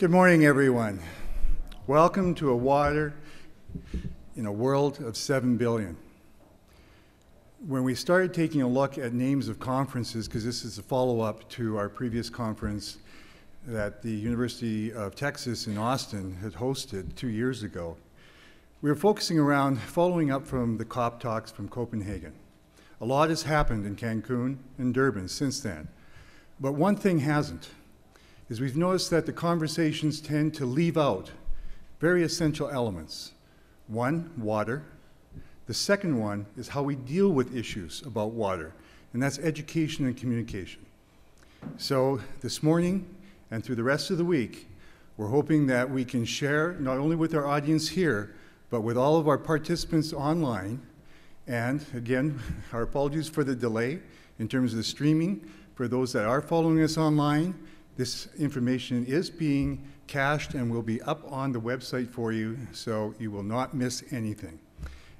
Good morning, everyone. Welcome to a water in a world of 7 billion. When we started taking a look at names of conferences, because this is a follow-up to our previous conference that the University of Texas in Austin had hosted 2 years ago, we were focusing around following up from the COP talks from Copenhagen. A lot has happened in Cancun and Durban since then, but one thing hasn't, is we've noticed that the conversations tend to leave out very essential elements. One, water. The second one is how we deal with issues about water, and that's education and communication. So this morning and through the rest of the week, we're hoping that we can share not only with our audience here, but with all of our participants online. And again, our apologies for the delay in terms of the streaming. For those that are following us online, this information is being cached and will be up on the website for you, so you will not miss anything.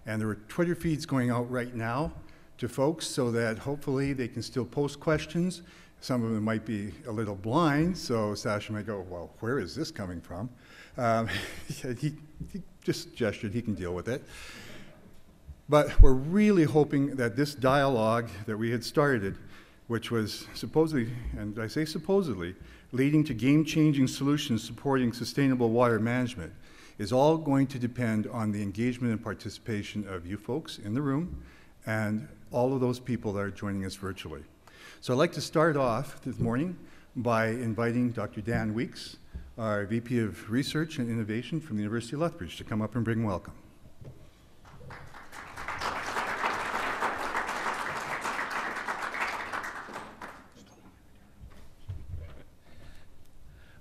And there are Twitter feeds going out right now to folks so that hopefully they can still post questions. Some of them might be a little blind, so Sasha might go, well, where is this coming from? He just gestured, he can deal with it. But we're really hoping that this dialogue that we had started, which was supposedly, and I say supposedly, leading to game-changing solutions supporting sustainable water management, is all going to depend on the engagement and participation of you folks in the room and all of those people that are joining us virtually. So I'd like to start off this morning by inviting Dr. Dan Weeks, our VP of Research and Innovation from the University of Lethbridge, to come up and bring welcome.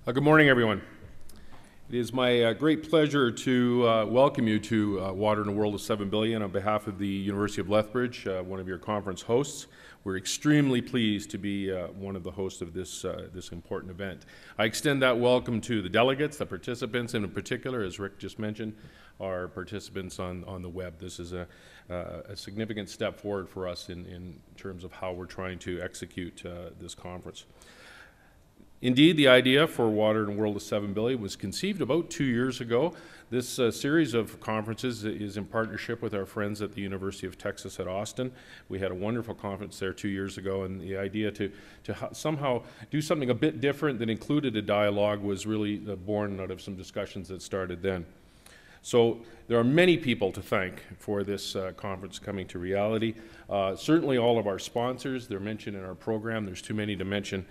Good morning, everyone. It is my great pleasure to welcome you to Water in a World of 7 Billion on behalf of the University of Lethbridge, one of your conference hosts. We're extremely pleased to be one of the hosts of this important event. I extend that welcome to the delegates, the participants, and in particular, as Rick just mentioned, our participants on the web. This is a significant step forward for us in terms of how we're trying to execute this conference. Indeed, the idea for Water in a World of 7 Billion was conceived about 2 years ago. This series of conferences is in partnership with our friends at the University of Texas at Austin. We had a wonderful conference there 2 years ago, and the idea to somehow do something a bit different that included a dialogue was really born out of some discussions that started then. So there are many people to thank for this conference coming to reality. Certainly all of our sponsors, they're mentioned in our program. There's too many to mention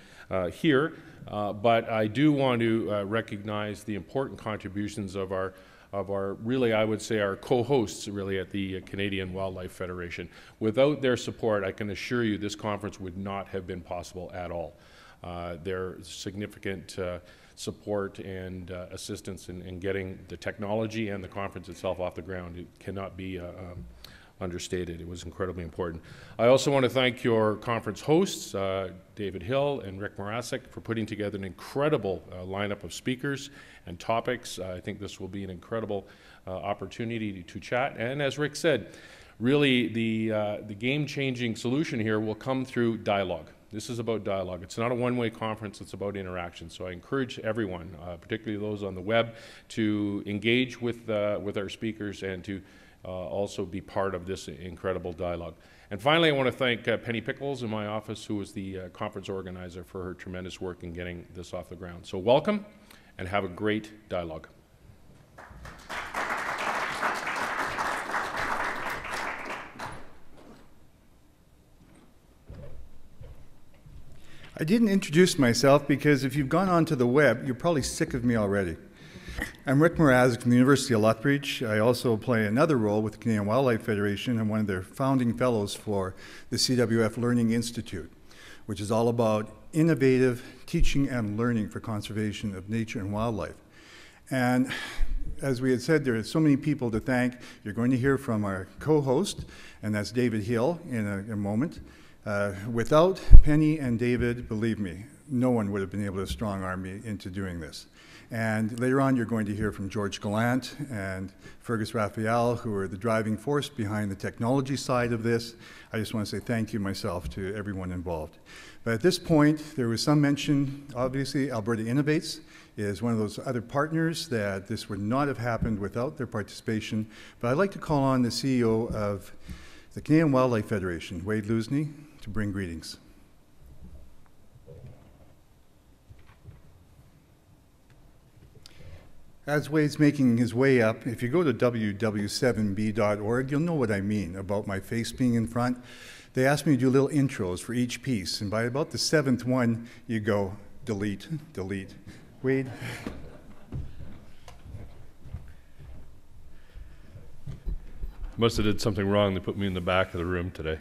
here, but I do want to recognize the important contributions of our really, I would say, our co-hosts really at the Canadian Wildlife Federation. Without their support, I can assure you this conference would not have been possible at all. Their significant support and assistance in getting the technology and the conference itself off the ground, it cannot be understated. It was incredibly important. I also want to thank your conference hosts, David Hill and Rick Morasek, for putting together an incredible lineup of speakers and topics. I think this will be an incredible opportunity to chat. And as Rick said, really the game-changing solution here will come through dialogue. This is about dialogue. It's not a one-way conference, it's about interaction. So I encourage everyone, particularly those on the web, to engage with our speakers and to also be part of this incredible dialogue. And finally, I want to thank Penny Pickles in my office, who was the conference organizer, for her tremendous work in getting this off the ground. So welcome, and have a great dialogue. I didn't introduce myself because if you've gone onto the web, you're probably sick of me already. I'm Rick Morasek from the University of Lethbridge. I also play another role with the Canadian Wildlife Federation. I'm one of their founding fellows for the CWF Learning Institute, which is all about innovative teaching and learning for conservation of nature and wildlife. And as we had said, there are so many people to thank. You're going to hear from our co-host, and that's David Hill in a moment. Without Penny and David, believe me, no one would have been able to strong-arm me into doing this. And later on, you're going to hear from George Gallant and Fergus Raphael, who are the driving force behind the technology side of this. I just want to say thank you myself to everyone involved. But at this point, there was some mention, obviously, Alberta Innovates is one of those other partners that this would not have happened without their participation. But I'd like to call on the CEO of the Canadian Wildlife Federation, Wade Keynote, to bring greetings. As Wade's making his way up, if you go to www.7b.org, you'll know what I mean about my face being in front. They asked me to do little intros for each piece, and by about the 7th one, you go, delete, delete. Wade? Must have did something wrong. They put me in the back of the room today,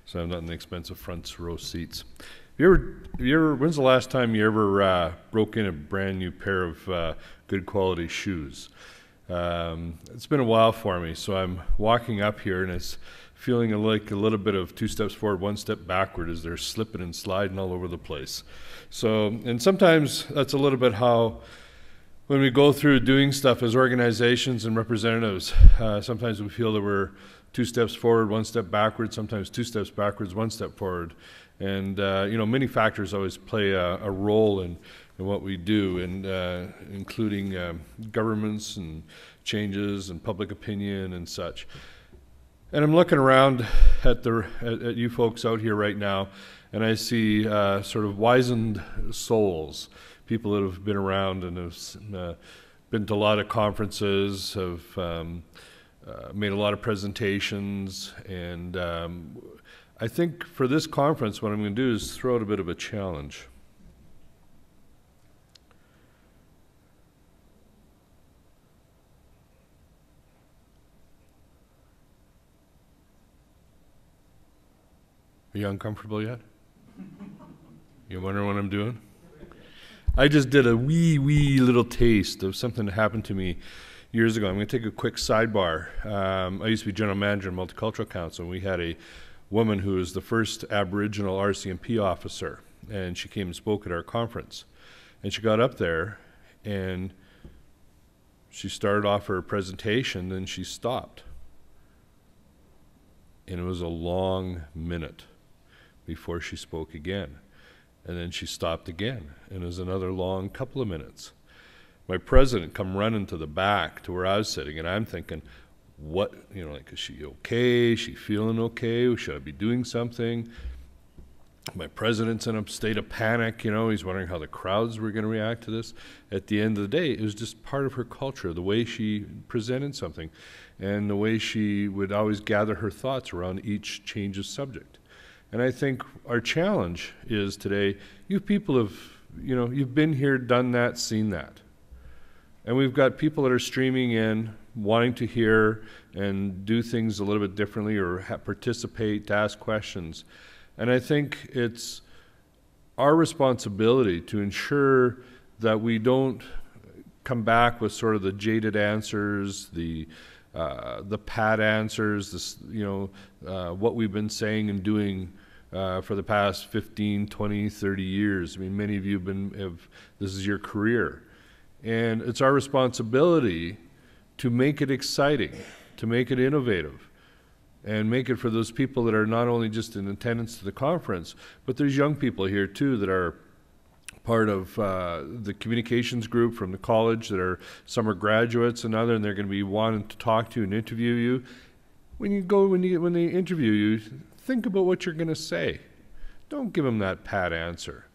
so I'm not in the expensive front row seats. When's the last time you ever broke in a brand new pair of good quality shoes? It's been a while for me, so I'm walking up here and it's feeling like a little bit of 2 steps forward, 1 step backward as they're slipping and sliding all over the place. So, and sometimes that's a little bit how, when we go through doing stuff as organizations and representatives, sometimes we feel that we're 2 steps forward, 1 step backward, sometimes 2 steps backwards, 1 step forward. And, you know, many factors always play a role in what we do, and including governments and changes and public opinion and such. And I'm looking around at you folks out here right now, and I see sort of wizened souls, people that have been around and have been to a lot of conferences, have made a lot of presentations, and I think for this conference what I'm going to do is throw out a bit of a challenge. Are you uncomfortable yet? You wondering what I'm doing? I just did a wee little taste of something that happened to me years ago. I'm going to take a quick sidebar. I used to be general manager of Multicultural Council, and we had a woman who was the first Aboriginal RCMP officer, and she came and spoke at our conference. And she got up there, and she started off her presentation, then she stopped. And it was a long minute before she spoke again. And then she stopped again, and it was another long couple of minutes. My president come running to the back to where I was sitting, and I'm thinking, what, you know, like, is she okay? Is she feeling okay? Should I be doing something? My president's in a state of panic, you know, he's wondering how the crowds were going to react to this. At the end of the day, it was just part of her culture, the way she presented something, and the way she would always gather her thoughts around each change of subject. And I think our challenge is today, you people have, you know, you've been here, done that, seen that. And we've got people that are streaming in, wanting to hear and do things a little bit differently, or participate, to ask questions. And I think it's our responsibility to ensure that we don't come back with sort of the jaded answers, the pat answers, this, you know, what we've been saying and doing for the past 15, 20, 30 years. I mean, many of you have this is your career. And it's our responsibility to make it exciting, to make it innovative, and make it for those people that are not only just in attendance to the conference, but there's young people here too that are part of the communications group from the college, that are summer graduates and other, and they're going to be wanting to talk to you and interview you. When they interview you, think about what you're going to say. Don't give them that pat answer.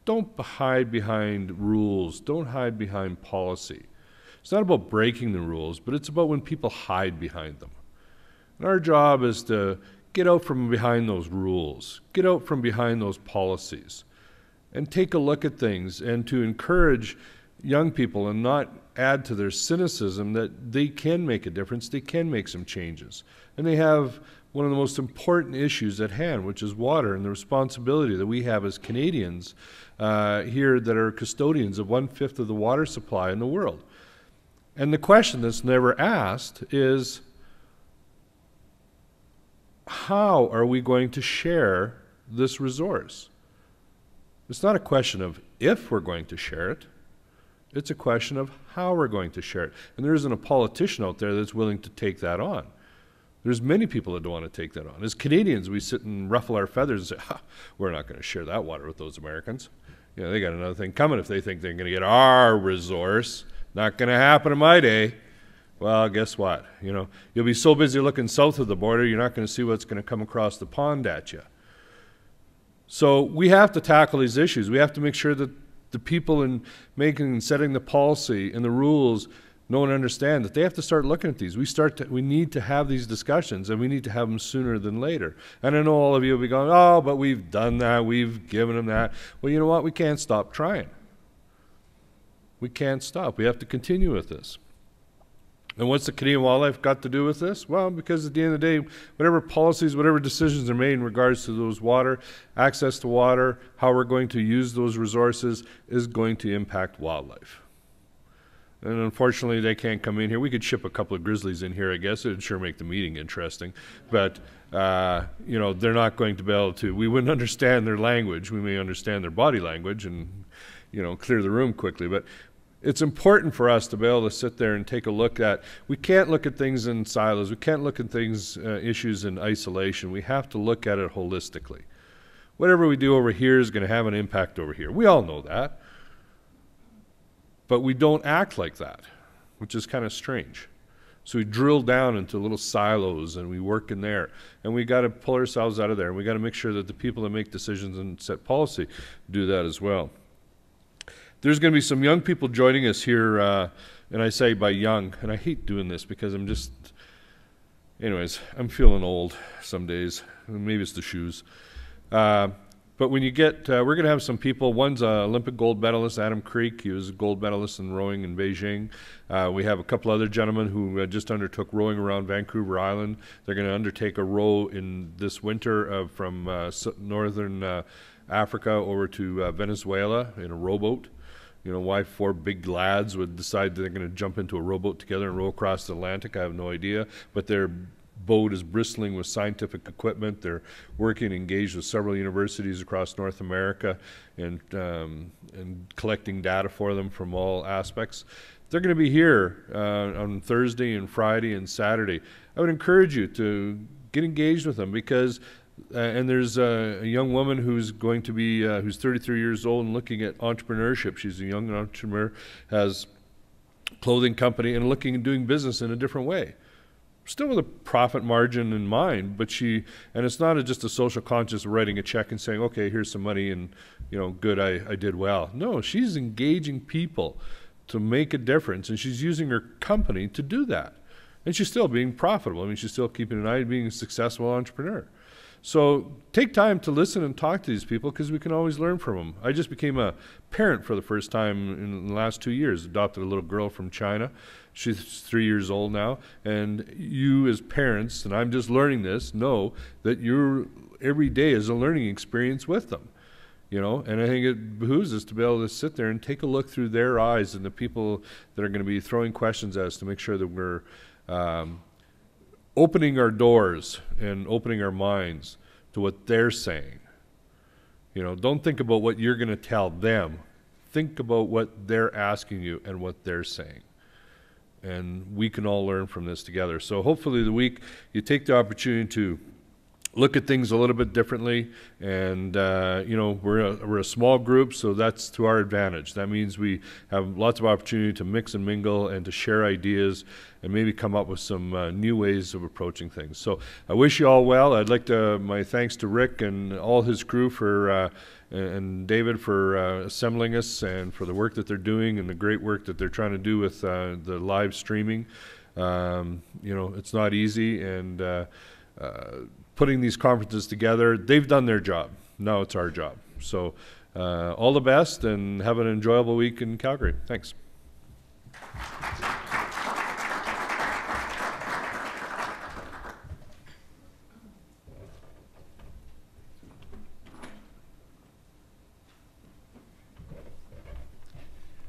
Don't hide behind rules. Don't hide behind policy. It's not about breaking the rules, but it's about when people hide behind them. And our job is to get out from behind those rules, get out from behind those policies, and take a look at things, and to encourage young people and not add to their cynicism that they can make a difference, they can make some changes. And they have one of the most important issues at hand, which is water, and the responsibility that we have as Canadians here that are custodians of 1/5 of the water supply in the world. And the question that's never asked is, how are we going to share this resource? It's not a question of if we're going to share it. It's a question of how we're going to share it. And there isn't a politician out there that's willing to take that on. There's many people that don't want to take that on. As Canadians, we sit and ruffle our feathers and say, we're not going to share that water with those Americans. You know, they got another thing coming if they think they're going to get our resource. Not going to happen in my day. Well, guess what? You know, you'll be so busy looking south of the border, you're not going to see what's going to come across the pond at you. So we have to tackle these issues. We have to make sure that the people in making and setting the policy and the rules know and understand that they have to start looking at these. We need to have these discussions, and we need to have them sooner than later. And I know all of you will be going, oh, but we've done that, we've given them that. Well, you know what? We can't stop trying. We can't stop. We have to continue with this. And what's the Canadian wildlife got to do with this? Well, because at the end of the day, whatever policies, whatever decisions are made in regards to those water, access to water, how we're going to use those resources is going to impact wildlife. And unfortunately, they can't come in here. We could ship a couple of grizzlies in here, I guess. It would sure make the meeting interesting. But, you know, they're not going to be able to. We wouldn't understand their language. We may understand their body language and, you know, clear the room quickly. But it's important for us to be able to sit there and take a look at, we can't look at things in silos. We can't look at things, issues in isolation. We have to look at it holistically. Whatever we do over here is going to have an impact over here. We all know that. But we don't act like that, which is kind of strange. So we drill down into little silos and we work in there. And we got to pull ourselves out of there. And we got to make sure that the people that make decisions and set policy do that as well. There's going to be some young people joining us here, and I say by young, and I hate doing this because I'm just, anyways, I'm feeling old some days. Maybe it's the shoes. But when you get, we're going to have some people. One's an Olympic gold medalist, Adam Creek. He was a gold medalist in rowing in Beijing. We have a couple other gentlemen who just undertook rowing around Vancouver Island. They're going to undertake a row in this winter from northern Africa over to Venezuela in a rowboat. You know, why four big lads would decide they're going to jump into a rowboat together and row across the Atlantic, I have no idea. But their boat is bristling with scientific equipment. They're working and engaged with several universities across North America and collecting data for them from all aspects. They're going to be here on Thursday and Friday and Saturday. I would encourage you to get engaged with them because and there's a young woman who's going to be, who's 33 years old and looking at entrepreneurship. She's a young entrepreneur, has a clothing company and looking and doing business in a different way. Still with a profit margin in mind, but and it's not just a social conscious writing a check and saying, okay, here's some money and, you know, good, I did well. No, she's engaging people to make a difference and she's using her company to do that. And she's still being profitable. I mean, she's still keeping an eye on being a successful entrepreneur. So take time to listen and talk to these people because we can always learn from them. I just became a parent for the first time in the last 2 years, adopted a little girl from China. She's 3 years old now. And you as parents, and I'm just learning this, know that every day is a learning experience with them. You know, and I think it behooves us to be able to sit there and take a look through their eyes and the people that are going to be throwing questions at us to make sure that we're opening our doors and opening our minds to what they're saying. You know, don't think about what you're going to tell them. Think about what they're asking you and what they're saying. And we can all learn from this together. So hopefully the week you take the opportunity to look at things a little bit differently. And, you know, we're a small group, so that's to our advantage. That means we have lots of opportunity to mix and mingle and to share ideas and maybe come up with some new ways of approaching things. So I wish you all well. I'd like to, my thanks to Rick and all his crew for, and David for assembling us and for the work that they're doing and the great work that they're trying to do with the live streaming. You know, it's not easy, and putting these conferences together, they've done their job. Now it's our job. So all the best and have an enjoyable week in Calgary. Thanks.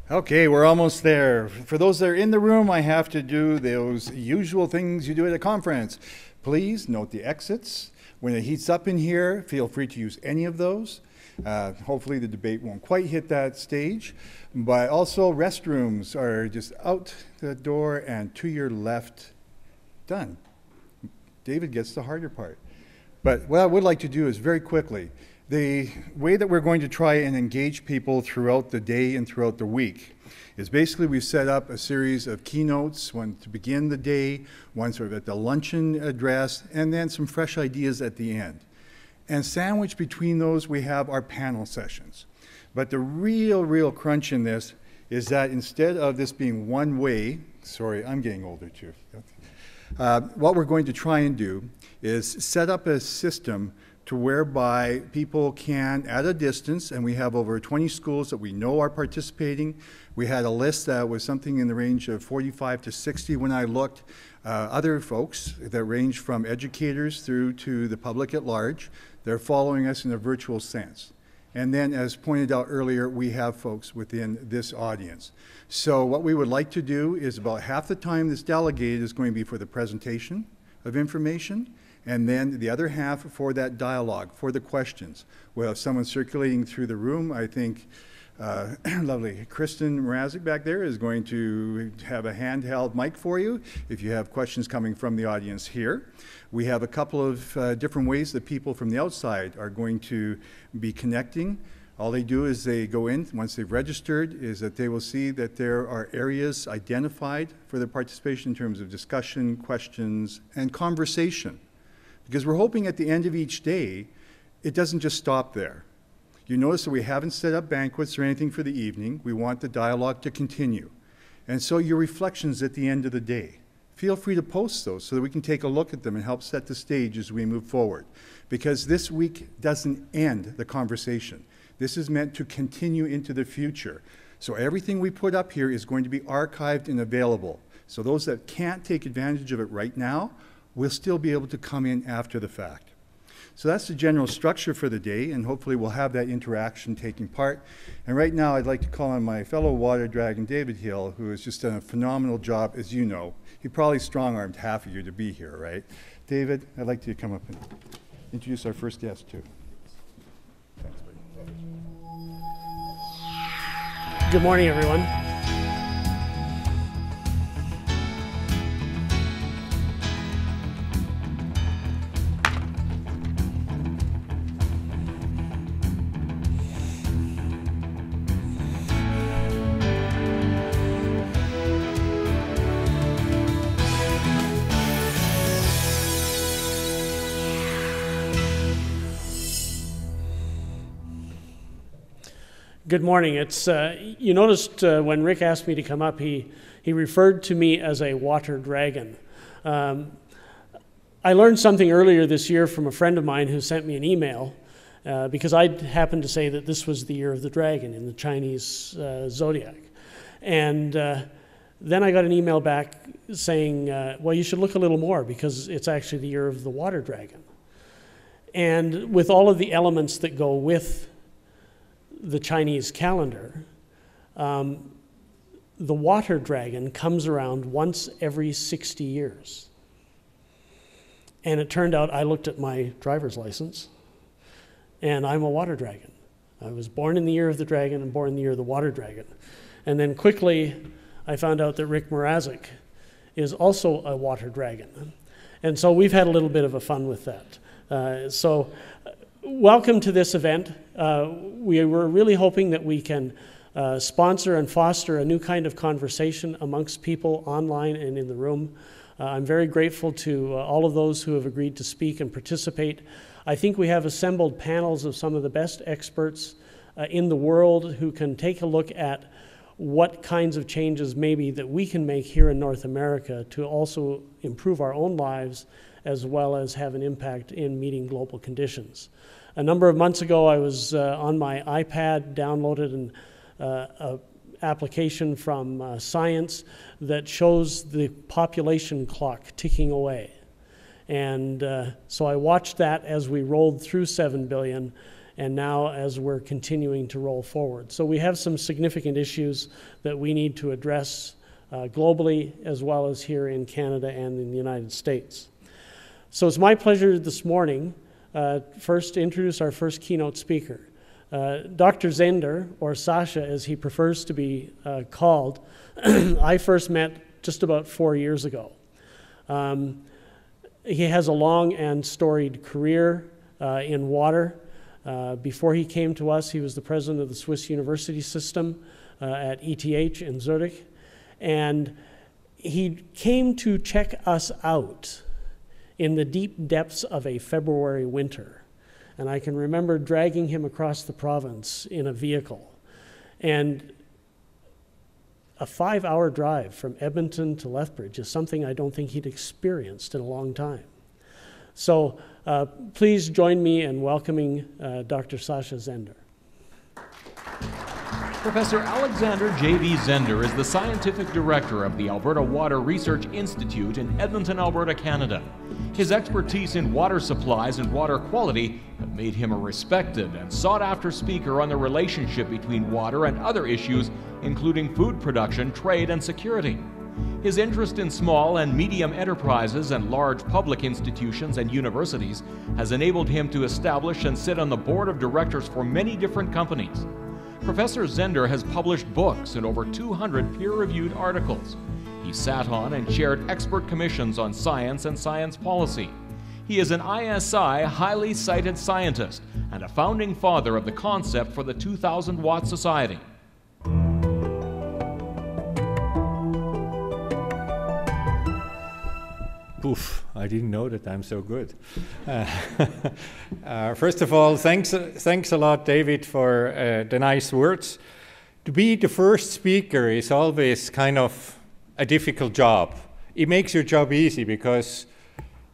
Okay, we're almost there. For those that are in the room, I have to do those usual things you do at a conference. Please note the exits. When it heats up in here, feel free to use any of those. Hopefully the debate won't quite hit that stage, but also restrooms are just out the door and to your left. Done. David gets the harder part. But what I would like to do is very quickly, the way that we're going to try and engage people throughout the day and throughout the week is basically we've set up a series of keynotes, one to begin the day, one sort of at the luncheon address, and then some fresh ideas at the end. And sandwiched between those, we have our panel sessions. But the real crunch in this is that instead of this being one way, sorry, I'm getting older too. What we're going to try and do is set up a system to whereby people can, at a distance, and we have over 20 schools that we know are participating. We had a list that was something in the range of 45 to 60 when I looked. Other folks that range from educators through to the public at large, they're following us in a virtual sense. And then, as pointed out earlier, we have folks within this audience. So what we would like to do is about half the time that's delegated is going to be for the presentation of information, and then the other half for that dialogue, for the questions. We'll have someone circulating through the room. I think lovely Kristen Mrazek back there is going to have a handheld mic for you if you have questions coming from the audience here. We have a couple of different ways that people from the outside are going to be connecting. All they do is they go in, once they've registered, is that they will see that there are areas identified for their participation in terms of discussion, questions, and conversation. Because we're hoping at the end of each day, it doesn't just stop there. You notice that we haven't set up banquets or anything for the evening. We want the dialogue to continue. And so your reflections at the end of the day, feel free to post those so that we can take a look at them and help set the stage as we move forward. Because this week doesn't end the conversation. This is meant to continue into the future. So everything we put up here is going to be archived and available. So those that can't take advantage of it right now will still be able to come in after the fact. So that's the general structure for the day, and hopefully we'll have that interaction taking part. And right now I'd like to call on my fellow water dragon, David Hill, who has just done a phenomenal job, as you know. He probably strong-armed half of you to be here, right? David, I'd like you to come up and introduce our first guest, too. Thanks, buddy. Good morning, everyone. Good morning. It's you noticed when Rick asked me to come up, he referred to me as a water dragon. I learned something earlier this year from a friend of mine who sent me an email because I happened to say that this was the year of the dragon in the Chinese zodiac. And then I got an email back saying, well, you should look a little more because it's actually the year of the water dragon. And with all of the elements that go with the Chinese calendar, the water dragon comes around once every 60 years. And it turned out I looked at my driver's license, and I'm a water dragon. I was born in the year of the dragon and born in the year of the water dragon. And then quickly, I found out that Rick Mrazek is also a water dragon. And so we've had a little bit of a fun with that. Welcome to this event. We were really hoping that we can sponsor and foster a new kind of conversation amongst people online and in the room. I'm very grateful to all of those who have agreed to speak and participate. I think we have assembled panels of some of the best experts in the world who can take a look at what kinds of changes maybe that we can make here in North America to also improve our own lives as well as have an impact in meeting global conditions. A number of months ago, I was on my iPad, downloaded an application from Science that shows the population clock ticking away. And so I watched that as we rolled through 7 billion, and now as we're continuing to roll forward. So we have some significant issues that we need to address globally, as well as here in Canada and in the United States. So it's my pleasure this morning first introduce our first keynote speaker. Dr. Zender, or Sasha as he prefers to be called, I first met just about 4 years ago. He has a long and storied career in water. Before he came to us, he was the president of the Swiss University System at ETH in Zurich. And he came to check us out in the deep depths of a February winter. And I can remember dragging him across the province in a vehicle. And a 5-hour drive from Edmonton to Lethbridge is something I don't think he'd experienced in a long time. So please join me in welcoming Dr. Sasha Zender. Professor Alexander J.V. Zender is the Scientific Director of the Alberta Water Research Institute in Edmonton, Alberta, Canada. His expertise in water supplies and water quality have made him a respected and sought-after speaker on the relationship between water and other issues, including food production, trade, and security. His interest in small and medium enterprises and large public institutions and universities has enabled him to establish and sit on the board of directors for many different companies. Professor Zender has published books and over 200 peer-reviewed articles. He sat on and chaired expert commissions on science and science policy. He is an ISI highly cited scientist and a founding father of the concept for the 2000 Watt Society. Poof, I didn't know that I'm so good. First of all, thanks a lot, David, for the nice words. To be the first speaker is always kind of a difficult job. It makes your job easy because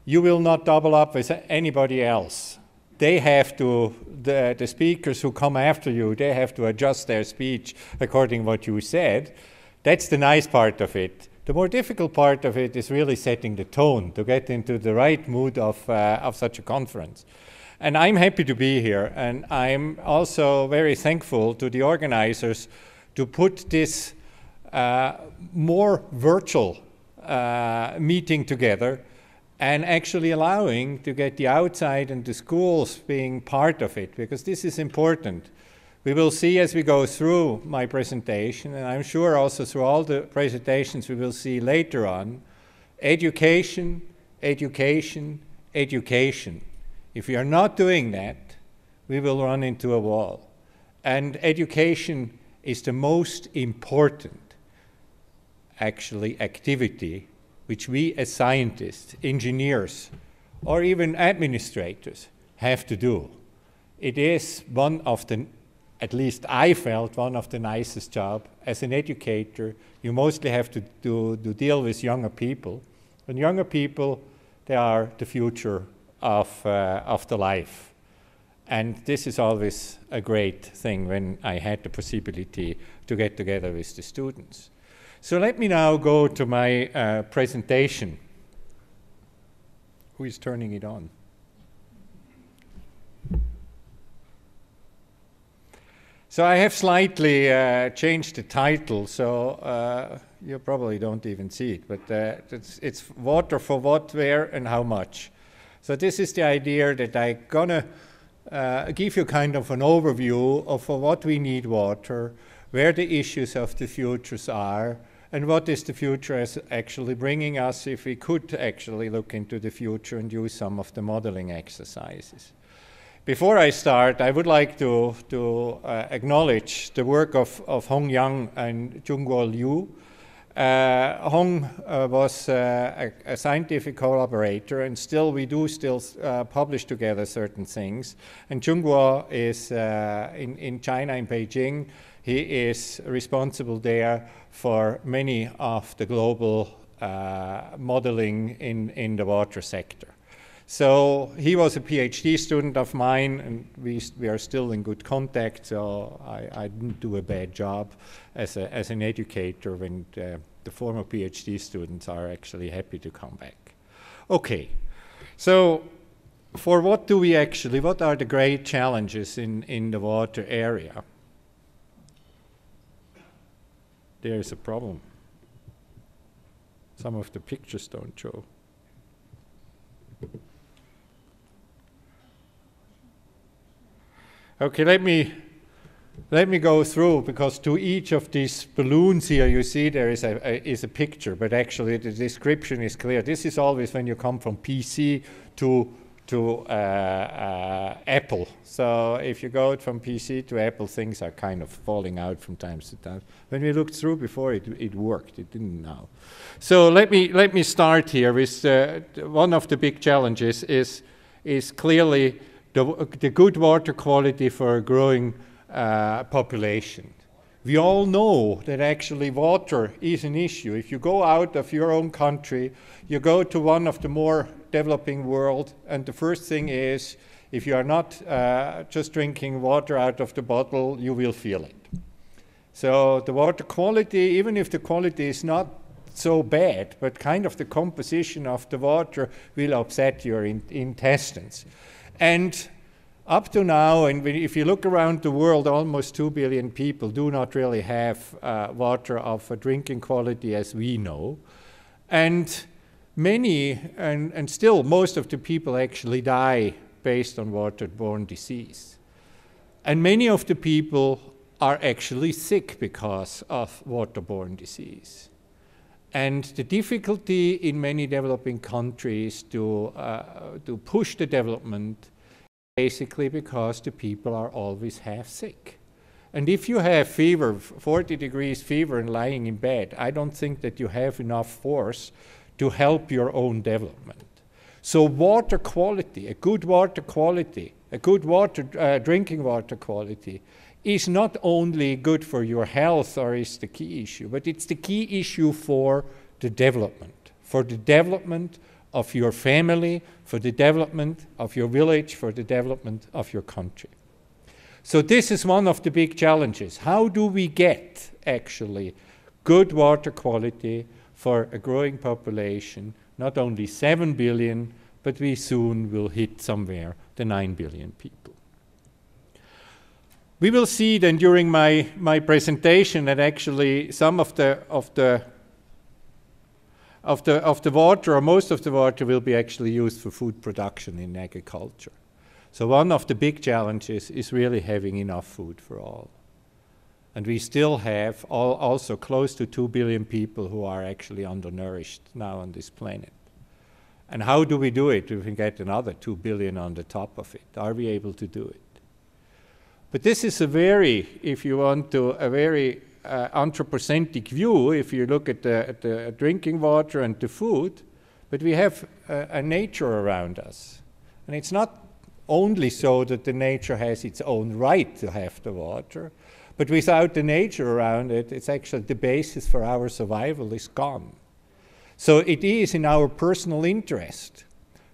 you will not double up with anybody else. They have to, the speakers who come after you, they have to adjust their speech according to what you said. That's the nice part of it. The more difficult part of it is really setting the tone to get into the right mood of such a conference. And I'm happy to be here, and I'm also very thankful to the organizers to put this more virtual meeting together and actually allowing to get the outside and the schools being part of it, because this is important. We will see as we go through my presentation, and I'm sure also through all the presentations we will see later on, education, education, education. If we are not doing that, we will run into a wall. And education is the most important, actually, activity which we as scientists, engineers, or even administrators have to do. It is one of the, at least I felt, one of the nicest jobs. As an educator, you mostly have to deal with younger people. And younger people, they are the future of the life. And this is always a great thing when I had the possibility to get together with the students. So let me now go to my presentation. Who is turning it on? So I have slightly changed the title, so you probably don't even see it, but it's water for what, where, and how much. So this is the idea that I'm gonna give you kind of an overview of for what we need water, where the issues of the futures are, and what is the future as actually bringing us if we could actually look into the future and use some of the modeling exercises. Before I start, I would like to acknowledge the work of Hong Yang and Jungguo Liu. Hong was a scientific collaborator, and we do still publish together certain things. And Jungguo is in China, in Beijing. He is responsible there for many of the global modeling in the water sector. So he was a PhD student of mine, and we are still in good contact, so I didn't do a bad job as an educator when the former PhD students are actually happy to come back. Okay, so for what are the great challenges in the water area? There is a problem. Some of the pictures don't show. Okay, let me go through, because to each of these balloons here you see there is a picture, but actually the description is clear. This is always when you come from PC to Apple. So if you go from PC to Apple, things are kind of falling out from time to time. When we looked through before, it worked. It didn't now. So let me start here with one of the big challenges is clearly the good water quality for a growing population. We all know that actually water is an issue. If you go out of your own country, you go to one of the more developing world, and the first thing is, if you are not just drinking water out of the bottle, you will feel it. So the water quality, even if the quality is not so bad, but kind of the composition of the water will upset your intestines. And up to now, and if you look around the world, almost 2 billion people do not really have water of a drinking quality as we know. And many, and still most of the people actually die based on waterborne disease. And many of the people are actually sick because of waterborne disease. And the difficulty in many developing countries to push the development basically because the people are always half sick. And if you have fever, 40 degrees fever and lying in bed, I don't think that you have enough force to help your own development. So water quality, a good water quality, a good drinking water quality is not only good for your health or is the key issue, but it's the key issue for the development of your family, for the development of your village, for the development of your country. So this is one of the big challenges. How do we get actually good water quality for a growing population, not only 7 billion, but we soon will hit somewhere the 9 billion people. We will see then during my presentation that actually some of the water, or most of the water, will be actually used for food production in agriculture. So one of the big challenges is really having enough food for all. And we still have also close to 2 billion people who are actually undernourished now on this planet. And how do we do it if we get another 2 billion on the top of it? Are we able to do it? But this is a very, if you want to, a very anthropocentric view if you look at the drinking water and the food, but we have a nature around us. And it's not only so that the nature has its own right to have the water, but without the nature around it, it's actually the basis for our survival is gone. So it is in our personal interest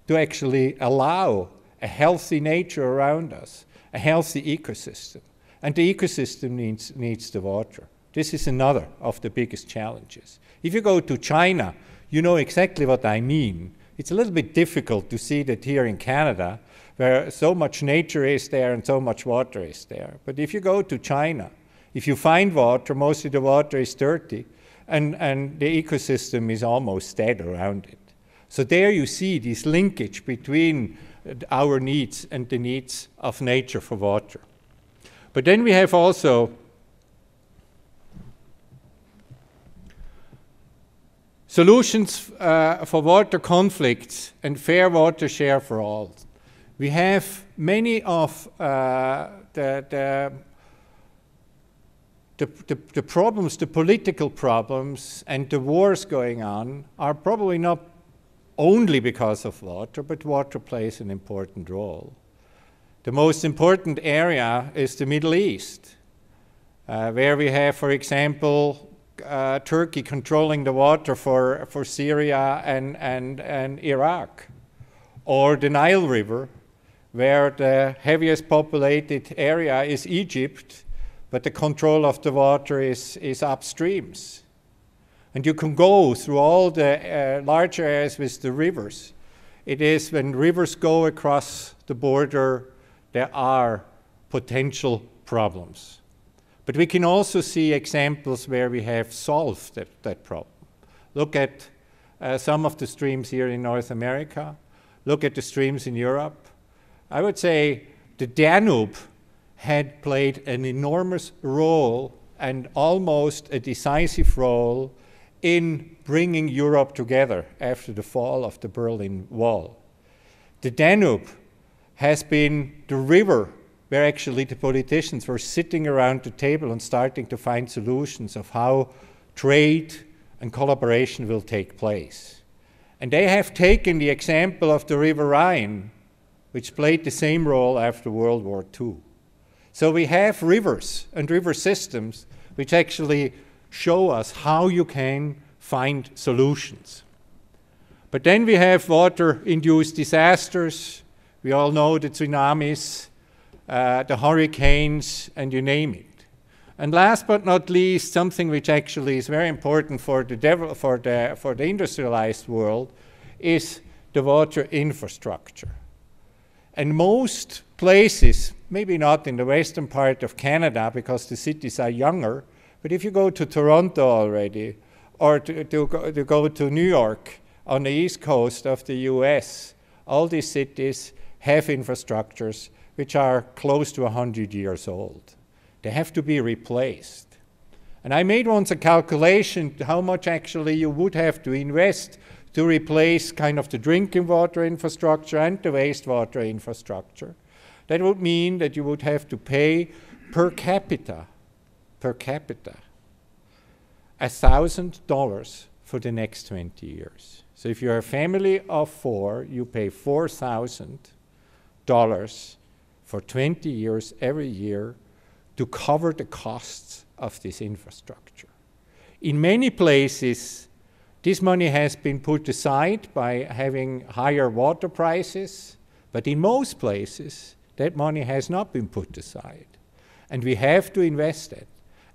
to actually allow a healthy nature around us, a healthy ecosystem. And the ecosystem needs the water. This is another of the biggest challenges. If you go to China, you know exactly what I mean. It's a little bit difficult to see that here in Canada, where so much nature is there and so much water is there. But if you go to China, if you find water, most of the water is dirty, and the ecosystem is almost dead around it. So there you see this linkage between our needs and the needs of nature for water. But then we have also solutions for water conflicts and fair water share for all. We have many of the problems, the political problems and the wars going on are probably not only because of water, but water plays an important role. The most important area is the Middle East, where we have, for example, Turkey controlling the water for Syria and Iraq, or the Nile River, where the heaviest populated area is Egypt, but the control of the water is upstreams. And you can go through all the large areas with the rivers. It is when rivers go across the border, there are potential problems. But we can also see examples where we have solved that problem. Look at some of the streams here in North America. Look at the streams in Europe. I would say the Danube had played an enormous role and almost a decisive role in bringing Europe together after the fall of the Berlin Wall. The Danube has been the river where actually the politicians were sitting around the table and starting to find solutions of how trade and collaboration will take place. And they have taken the example of the River Rhine, which played the same role after World War II. So we have rivers and river systems which actually show us how you can find solutions. But then we have water-induced disasters. We all know the tsunamis, the hurricanes, and you name it. And last but not least, something which actually is very important for the industrialized world is the water infrastructure. And most places, maybe not in the western part of Canada because the cities are younger, but if you go to Toronto already, or to go to New York on the east coast of the US, all these cities have infrastructures which are close to 100 years old. They have to be replaced. And I made once a calculation how much actually you would have to invest to replace kind of the drinking water infrastructure and the wastewater infrastructure. That would mean that you would have to pay per capita, $1,000 for the next 20 years. So if you're a family of 4, you pay $4,000 for 20 years every year to cover the costs of this infrastructure. In many places, this money has been put aside by having higher water prices, but in most places, that money has not been put aside. And we have to invest it.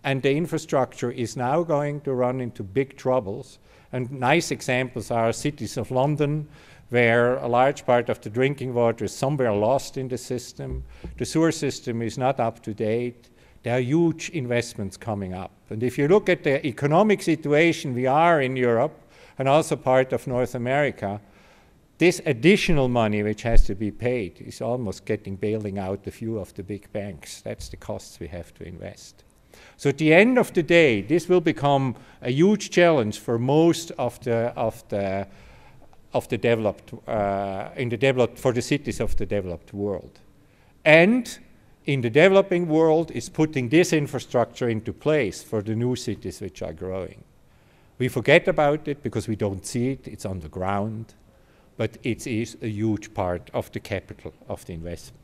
And the infrastructure is now going to run into big troubles. And nice examples are cities of London, where a large part of the drinking water is somewhere lost in the system. The sewer system is not up to date. There are huge investments coming up. And if you look at the economic situation we are in Europe, and also part of North America, this additional money which has to be paid is almost bailing out a few of the big banks. That's the costs we have to invest. So at the end of the day, this will become a huge challenge for most of the developed, for the cities of the developed world. And in the developing world is putting this infrastructure into place for the new cities which are growing. We forget about it because we don't see it, it's on the ground, but it is a huge part of the capital of the investment.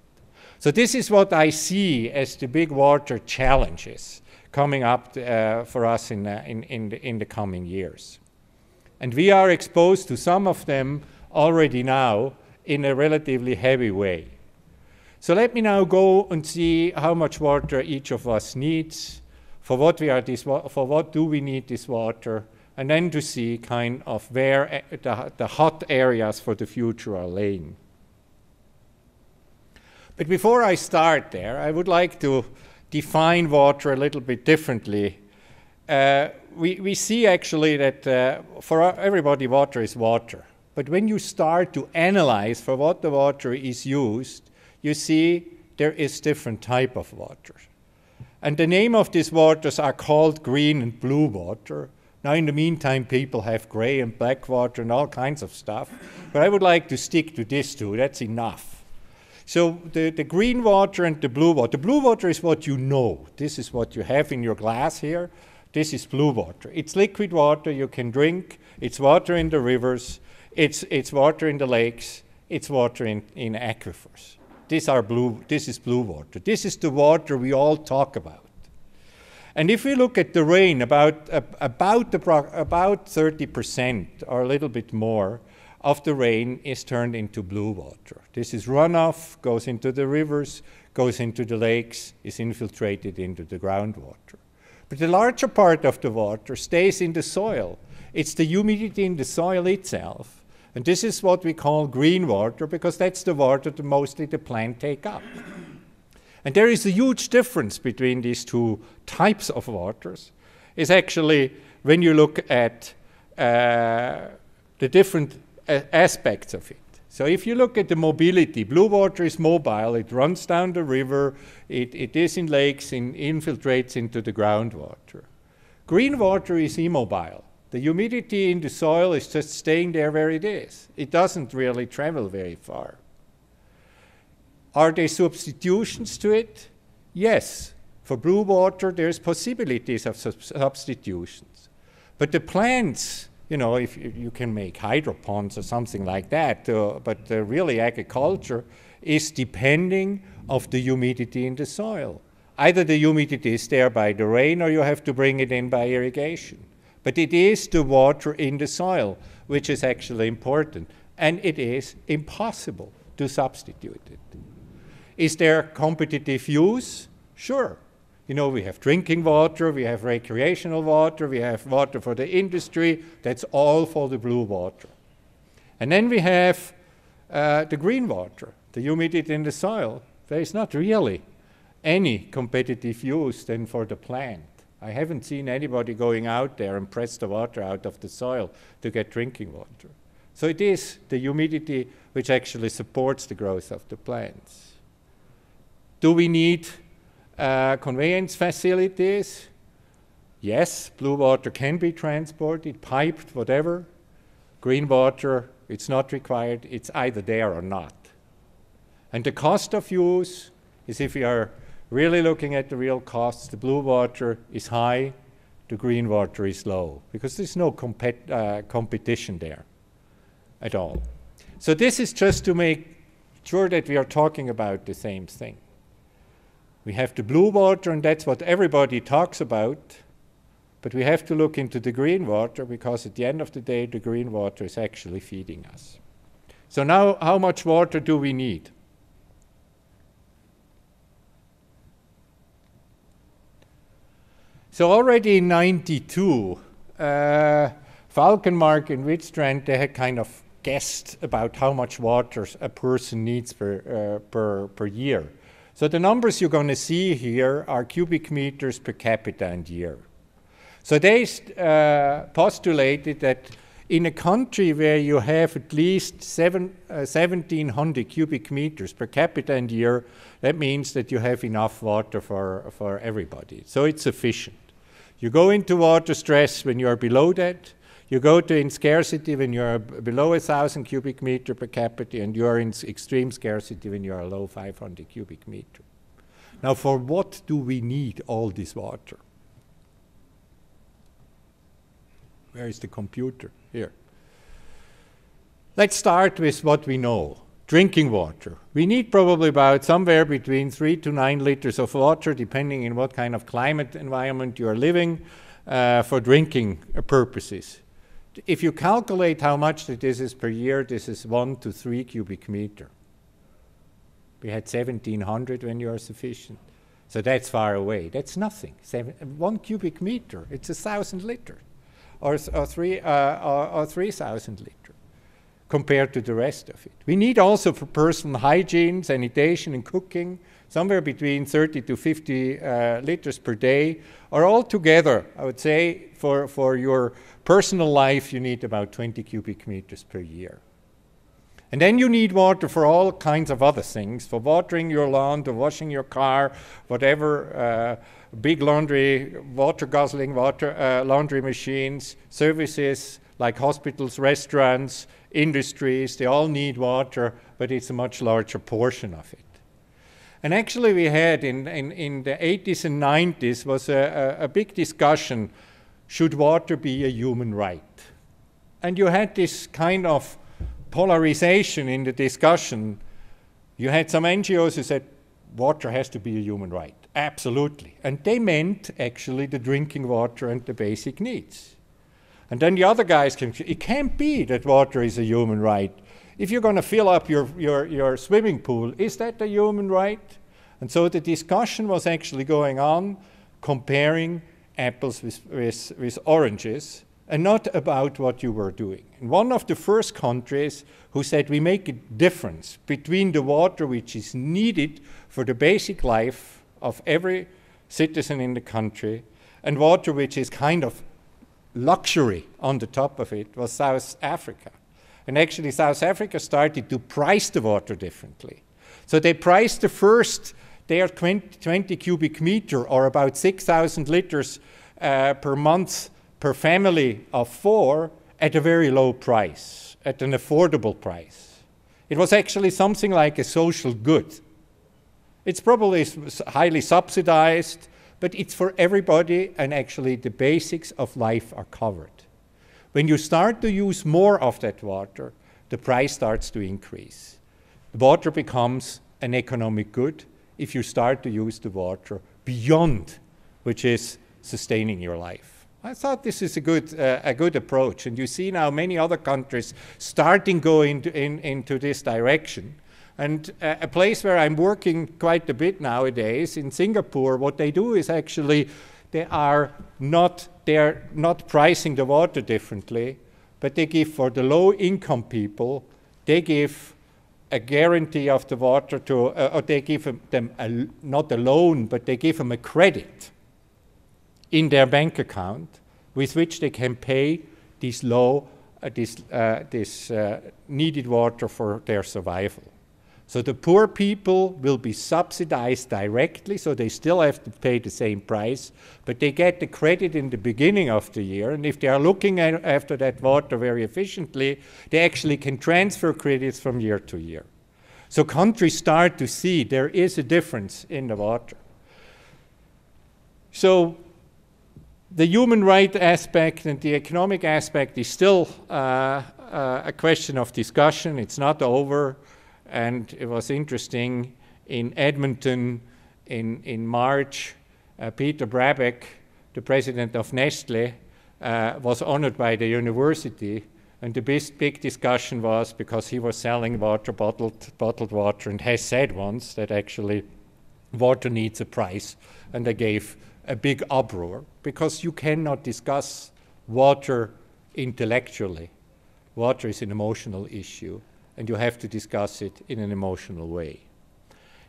So this is what I see as the big water challenges coming up for us in the coming years. And we are exposed to some of them already now in a relatively heavy way. So let me now go and see how much water each of us needs, for what do we need this water, and then to see kind of where the hot areas for the future are laying. But before I start there, I would like to define water a little bit differently. We see actually that for everybody water is water. But when you start to analyze for what the water is used, you see there is different type of water. And the name of these waters are called green and blue water. Now in the meantime, people have gray and black water and all kinds of stuff. But I would like to stick to these two, that's enough. So the green water and the blue water is what you know. This is what you have in your glass here. This is blue water. It's liquid water you can drink. It's water in the rivers. It's water in the lakes. It's water in aquifers. This is blue water. This is the water we all talk about. And if we look at the rain, about 30% or a little bit more of the rain is turned into blue water. This is runoff, goes into the rivers, goes into the lakes, is infiltrated into the groundwater. But the larger part of the water stays in the soil. It's the humidity in the soil itself. And this is what we call green water, because that's the water that mostly the plant take up. And there is a huge difference between these two types of waters. Is actually when you look at the different aspects of it. So if you look at the mobility, blue water is mobile. It runs down the river. It is in lakes and infiltrates into the groundwater. Green water is immobile. The humidity in the soil is just staying there where it is. It doesn't really travel very far. Are there substitutions to it? Yes. For blue water, there's possibilities of substitutions. But the plants, you know, if you can make hydroponics or something like that, but really agriculture is depending of the humidity in the soil. Either the humidity is there by the rain or you have to bring it in by irrigation. But it is the water in the soil which is actually important, and it is impossible to substitute it. Is there competitive use? Sure. You know, we have drinking water, we have recreational water, we have water for the industry. That's all for the blue water. And then we have the green water, the humidity in the soil. There is not really any competitive use than for the plant. I haven't seen anybody going out there and press the water out of the soil to get drinking water. So it is the humidity which actually supports the growth of the plants. Do we need conveyance facilities? Yes, blue water can be transported, piped, whatever. Green water, it's not required. It's either there or not. And the cost of use is, if we are really looking at the real costs, the blue water is high, the green water is low, because there's no competition there at all. So this is just to make sure that we are talking about the same thing. We have the blue water, and that's what everybody talks about, but we have to look into the green water, because at the end of the day, the green water is actually feeding us. So now, how much water do we need? So already in '92, Falkenmark and Wittstrand, they had kind of guessed about how much water a person needs per year. So the numbers you're going to see here are cubic meters per capita and year. So they postulated that in a country where you have at least 1,700 cubic meters per capita and year, that means that you have enough water for everybody. So it's sufficient. You go into water stress when you are below that. You go in scarcity when you are below 1,000 cubic meter per capita, and you are in extreme scarcity when you are below 500 cubic meter. Now, for what do we need all this water? Where is the computer? Here. Let's start with what we know. Drinking water. We need probably about somewhere between 3 to 9 liters of water, depending on what kind of climate environment you are living, for drinking purposes. If you calculate how much this is per year, this is 1 to 3 cubic meter. We had 1,700 when you are sufficient. So that's far away. That's nothing. 1 cubic meter, it's 1,000 liters, or 3,000 liters, compared to the rest of it. We need also for personal hygiene, sanitation, and cooking, somewhere between 30 to 50 liters per day, or altogether, I would say, for your personal life, you need about 20 cubic meters per year. And then you need water for all kinds of other things, for watering your lawn, to washing your car, whatever, big laundry, water-guzzling laundry machines, services like hospitals, restaurants, industries, they all need water, but it's a much larger portion of it. And actually we had in the 80s and 90s was a big discussion, should water be a human right? And you had this kind of polarization in the discussion. You had some NGOs who said, water has to be a human right. Absolutely. And they meant actually the drinking water and the basic needs. And then the other guys came, it can't be that water is a human right. If you're going to fill up your swimming pool, is that a human right? And so the discussion was actually going on, comparing apples with oranges, and not about what you were doing. And one of the first countries who said we make a difference between the water which is needed for the basic life of every citizen in the country and water which is kind of luxury on the top of it was South Africa. And actually South Africa started to price the water differently. So they priced the first, their 20 cubic meter, or about 6,000 liters per month per family of 4, at a very low price, at an affordable price. It was actually something like a social good. It's probably highly subsidized, but it's for everybody, and actually the basics of life are covered. When you start to use more of that water, the price starts to increase. The water becomes an economic good if you start to use the water beyond which is sustaining your life. I thought this is a good approach, and you see now many other countries starting going into this direction. And a place where I'm working quite a bit nowadays, in Singapore, what they do is actually they're not pricing the water differently, but they give, for the low-income people, they give a guarantee of the water to, or they give them not a loan, but they give them a credit in their bank account with which they can pay this needed water for their survival. So the poor people will be subsidized directly, so they still have to pay the same price, but they get the credit in the beginning of the year, and if they are looking after that water very efficiently, they actually can transfer credits from year to year. So countries start to see there is a difference in the water. So the human right aspect and the economic aspect is still a question of discussion. It's not over. And it was interesting, in Edmonton in March, Peter Brabeck, the president of Nestle, was honored by the university. And the big discussion was, because he was selling water, bottled water, and has said once that actually water needs a price. And they gave a big uproar, because you cannot discuss water intellectually. Water is an emotional issue, and you have to discuss it in an emotional way.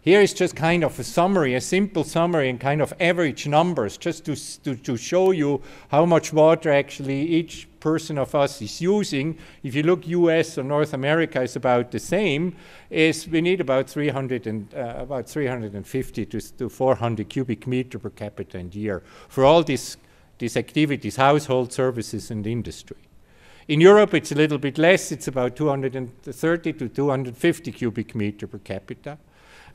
Here is just kind of a summary, a simple summary and kind of average numbers, just to show you how much water actually each person of us is using. If you look US or North America, is about the same. We need about 350 to 400 cubic meter per capita and year for all these activities, household, services, and industry. In Europe, it's a little bit less. It's about 230 to 250 cubic meter per capita.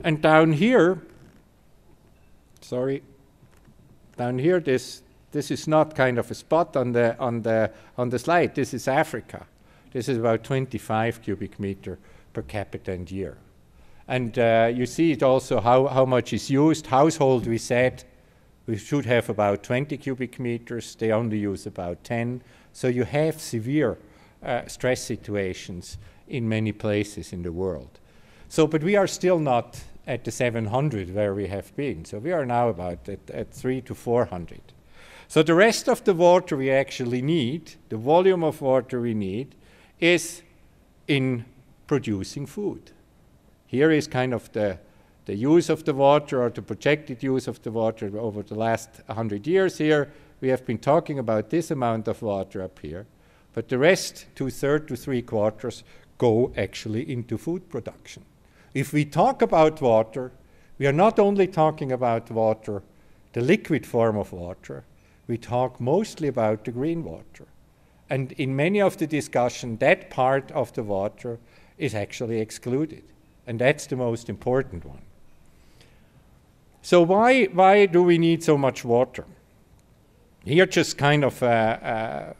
And down here, this is not kind of a spot on the slide. This is Africa. This is about 25 cubic meter per capita and year. And you see it also how much is used. Household, we said, we should have about 20 cubic meters. They only use about 10. So you have severe stress situations in many places in the world. So, but we are still not at the 700 where we have been. So we are now about at 300 to 400. So the rest of the water we actually need, the volume of water we need, is in producing food. Here is kind of the use of the water, or the projected use of the water over the last 100 years here. We have been talking about this amount of water up here, but the rest, 2/3 to 3/4, go actually into food production. If we talk about water, we are not only talking about water, the liquid form of water, we talk mostly about the green water. And in many of the discussion, that part of the water is actually excluded. And that's the most important one. So why do we need so much water? Here just kind of a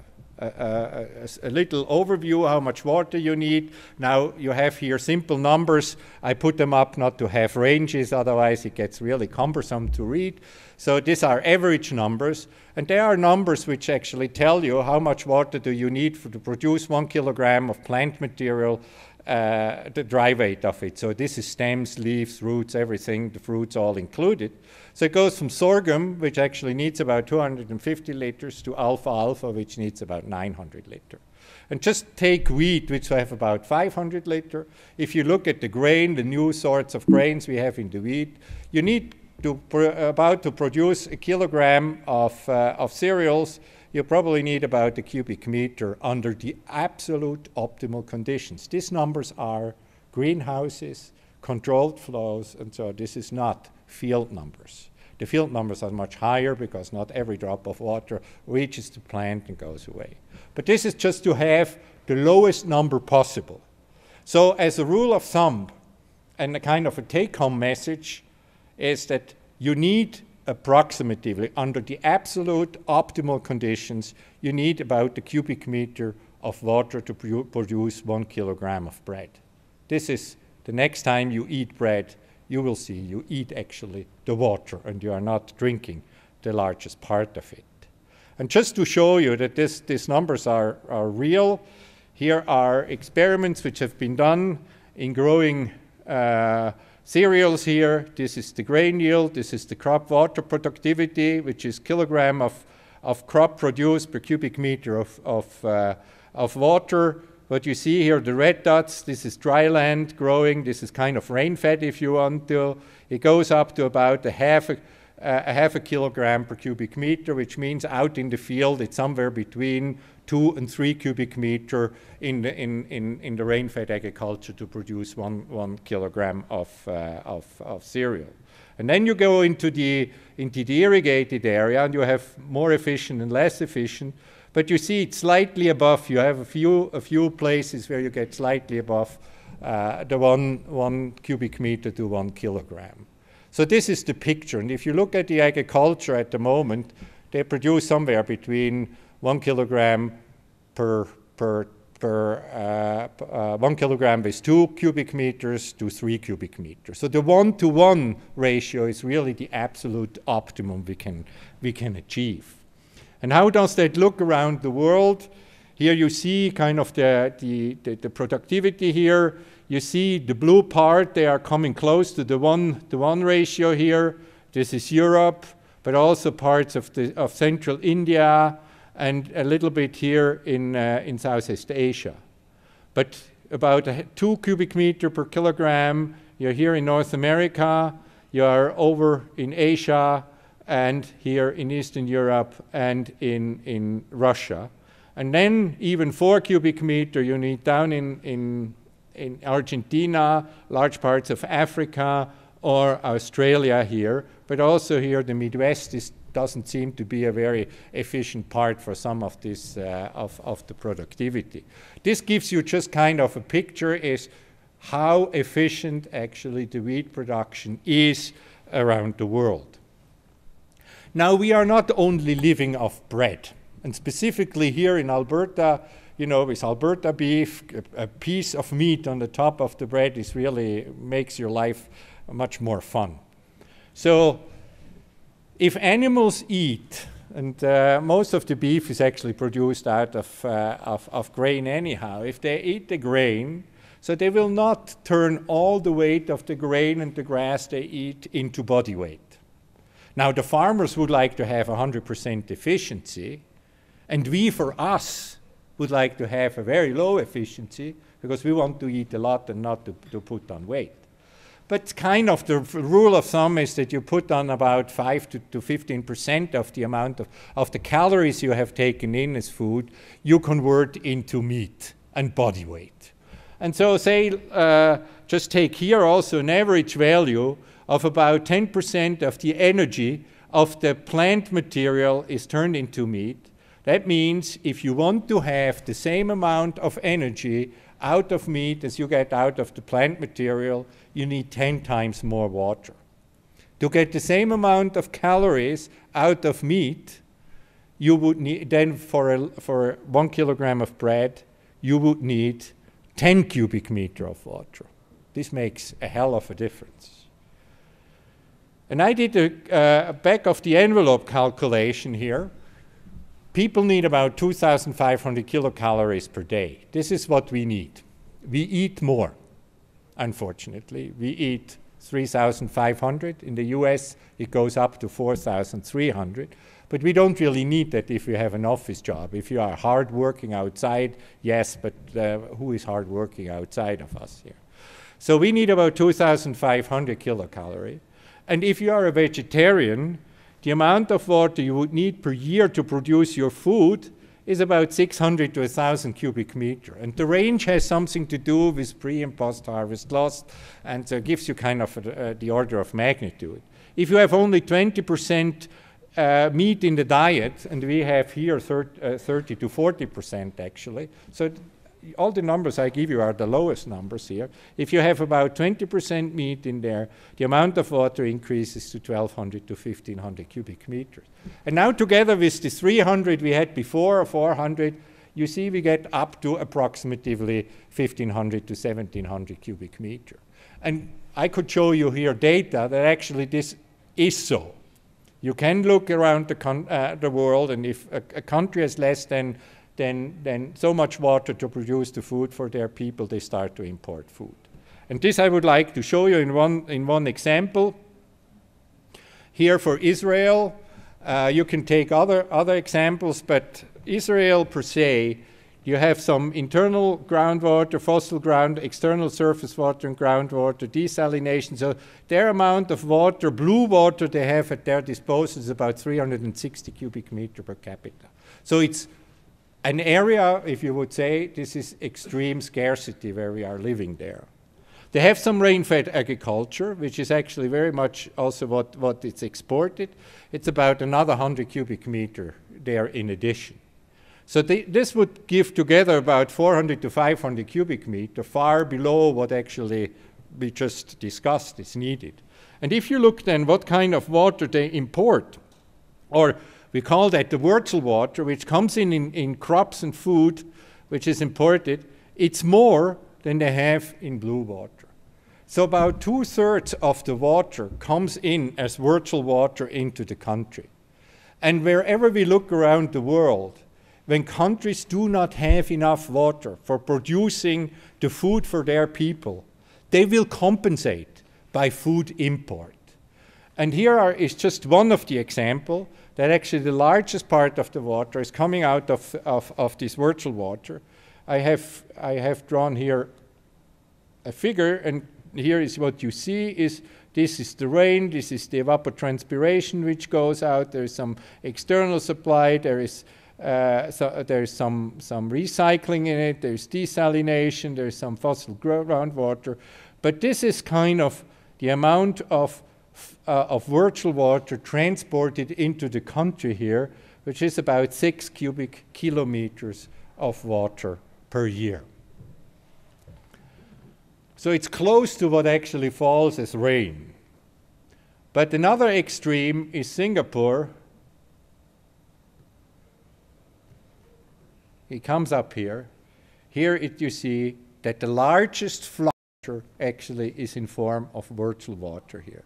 little overview how much water you need. Now you have here simple numbers. I put them up not to have ranges, otherwise it gets really cumbersome to read. So these are average numbers, and there are numbers which actually tell you how much water do you need to produce 1 kilogram of plant material, the dry weight of it. So this is stems, leaves, roots, everything, the fruits all included. So it goes from sorghum, which actually needs about 250 liters, to alfalfa, which needs about 900 liters. And just take wheat, which have about 500 liters. If you look at the grain, the new sorts of grains we have in the wheat, you need to produce a kilogram of cereals. you probably need about a cubic meter under the absolute optimal conditions. These numbers are greenhouses, controlled flows, and so this is not field numbers. The field numbers are much higher because not every drop of water reaches the plant and goes away. But this is just to have the lowest number possible. So as a rule of thumb, and a kind of a take-home message, is that you need approximately, under the absolute optimal conditions, you need about a cubic meter of water to produce 1 kilogram of bread. This is the next time you eat bread, you will see you eat actually the water and you are not drinking the largest part of it. And just to show you that these numbers are real, here are experiments which have been done in growing cereals here. This is the grain yield, this is the crop water productivity, which is kilogram of crop produced per cubic meter of water. What you see here, the red dots, this is dry land growing, this is kind of rain-fed if you want to. It goes up to about a half a kilogram per cubic meter, which means out in the field it's somewhere between 2 and 3 cubic meter in the rain-fed agriculture to produce one kilogram of cereal. And then you go into the irrigated area and you have more efficient and less efficient. But you see it's slightly above. You have a few places where you get slightly above the one cubic meter to 1 kilogram. So this is the picture. And if you look at the agriculture at the moment, they produce somewhere between 1 kilogram per 1 kilogram is 2 cubic meters to 3 cubic meters. So the 1-to-1 ratio is really the absolute optimum we can achieve. And how does that look around the world? Here you see kind of the productivity here. You see the blue part, they are coming close to the 1-to-1 ratio here. This is Europe, but also parts of Central India and a little bit here in Southeast Asia. But about 2 cubic meter per kilogram, you're here in North America, you're over in Asia, and here in Eastern Europe and in Russia. And then even 4 cubic meter you need down in Argentina, large parts of Africa, or Australia here. But also here the Midwest doesn't seem to be a very efficient part for some of this of the productivity. This gives you just kind of a picture is how efficient actually the wheat production is around the world. Now, we are not only living off bread, and specifically here in Alberta, you know, with Alberta beef, a piece of meat on the top of the bread is really makes your life much more fun. So, if animals eat, and most of the beef is actually produced out of grain anyhow, if they eat the grain, so they will not turn all the weight of the grain and the grass they eat into body weight. Now, the farmers would like to have 100% efficiency, and we, for us, would like to have a very low efficiency because we want to eat a lot and not to put on weight. But kind of the rule of thumb is that you put on about 5 to 15% of the amount of the calories you have taken in as food, you convert into meat and body weight. And so say, just take here also an average value of about 10% of the energy of the plant material is turned into meat. That means if you want to have the same amount of energy out of meat as you get out of the plant material, you need 10 times more water. To get the same amount of calories out of meat, you would need, then for 1 kilogram of bread, you would need 10 cubic meter of water. This makes a hell of a difference. And I did a back of the envelope calculation here. People need about 2,500 kilocalories per day. This is what we need. We eat more, unfortunately. We eat 3,500. In the US, it goes up to 4,300. But we don't really need that if you have an office job. If you are hard working outside, yes, but who is hard working outside of us here? So we need about 2,500 kilocalories. And if you are a vegetarian, the amount of water you would need per year to produce your food is about 600 to 1,000 cubic meter. And the range has something to do with pre and post-harvest loss, and so it gives you kind of the order of magnitude. If you have only 20% meat in the diet, and we have here 30 to 40% actually, so all the numbers I give you are the lowest numbers here. If you have about 20% meat in there, the amount of water increases to 1,200 to 1,500 cubic meters. And now together with the 300 we had before, or 400, you see we get up to approximately 1,500 to 1,700 cubic meter. And I could show you here data that actually this is so. You can look around the world, and if a country has less than so much water to produce the food for their people, they start to import food. And this I would like to show you in one example. Here for Israel, you can take other examples, but Israel per se, you have some internal groundwater, fossil ground, external surface water and groundwater, desalination. So their amount of water, blue water they have at their disposal is about 360 cubic meter per capita. So it's an area, if you would say, this is extreme scarcity where we are living there. They have some rain-fed agriculture, which is actually very much also what it's exported. It's about another 100 cubic meter there in addition. So this would give together about 400 to 500 cubic meter, far below what actually we just discussed is needed. And if you look then what kind of water they import, or we call that the wurzel water, which comes in crops and food, which is imported, it's more than they have in blue water. So about 2/3 of the water comes in as wurzel water into the country. And wherever we look around the world, when countries do not have enough water for producing the food for their people, they will compensate by food import. And here is just one of the examples that actually the largest part of the water is coming out of this wurzel water. I have drawn here a figure, and here is what you see is this is the rain, this is the evapotranspiration which goes out, there is some external supply, there is some recycling in it, there's desalination, there's some fossil groundwater, but this is kind of the amount of wurzel water transported into the country here, which is about 6 cubic kilometers of water per year. So it's close to what actually falls as rain. But another extreme is Singapore. It comes up here. Here you see that the largest flood actually is in form of wurzel water here.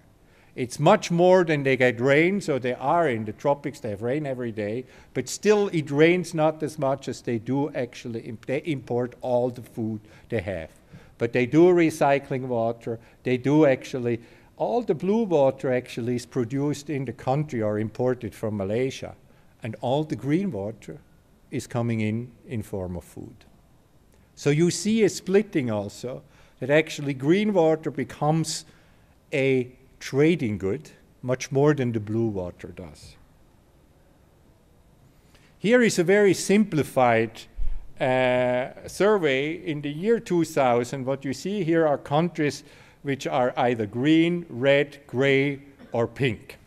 It's much more than they get rain, so they are in the tropics, they have rain every day, but still it rains not as much as they do actually, they import all the food they have. But they do recycling water, they do actually, all the blue water actually is produced in the country or imported from Malaysia, and all the green water is coming in form of food. So you see a splitting also, that actually green water becomes a trading good, much more than the blue water does. Here is a very simplified survey in the year 2000. What you see here are countries which are either green, red, gray, or pink.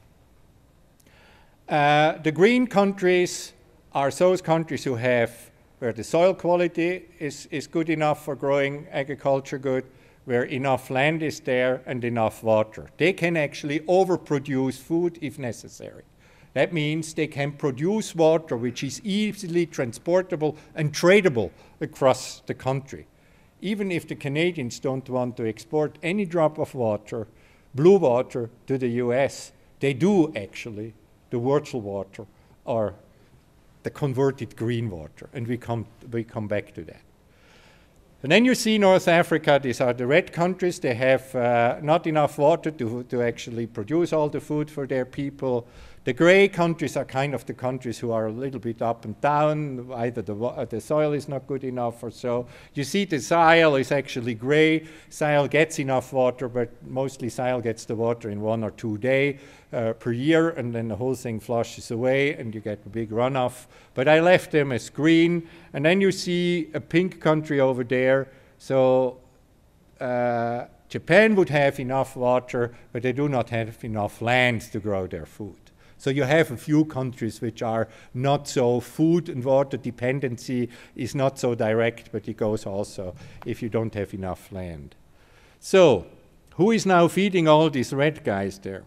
The green countries are those countries where the soil quality is good enough for growing agriculture good, where enough land is there and enough water. They can actually overproduce food if necessary. That means they can produce water which is easily transportable and tradable across the country. Even if the Canadians don't want to export any drop of water, blue water, to the US, they do actually, the wurzel water or the converted green water, and we come back to that. And then you see North Africa, these are the red countries. They have not enough water to actually produce all the food for their people. The gray countries are kind of the countries who are a little bit up and down. Either the soil is not good enough or so. You see the Sahel is actually gray. Sahel gets enough water, but mostly Sahel gets the water in 1 or 2 days. per year, and then the whole thing flushes away and you get a big runoff. But I left them as green, and then you see a pink country over there. So Japan would have enough water, but they do not have enough land to grow their food. So you have a few countries which are not so, food and water dependency is not so direct, but it goes also if you don't have enough land. So who is now feeding all these red guys there?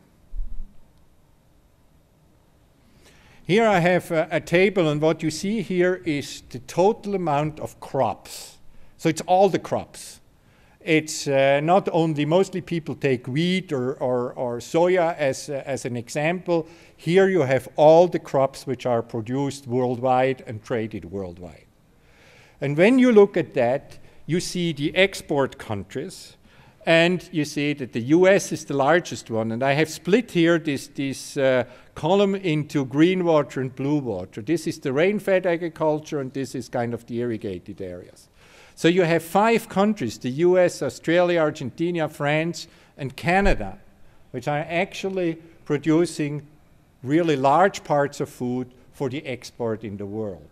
Here I have a table, and what you see here is the total amount of crops. So it's all the crops. It's not only, mostly people take wheat or soya as an example. Here you have all the crops which are produced worldwide and traded worldwide. And when you look at that, you see the export countries, and you see that the US is the largest one. And I have split here this column into green water and blue water. This is the rain-fed agriculture, and this is kind of the irrigated areas. So you have 5 countries, the US, Australia, Argentina, France, and Canada, which are actually producing really large parts of food for the export in the world.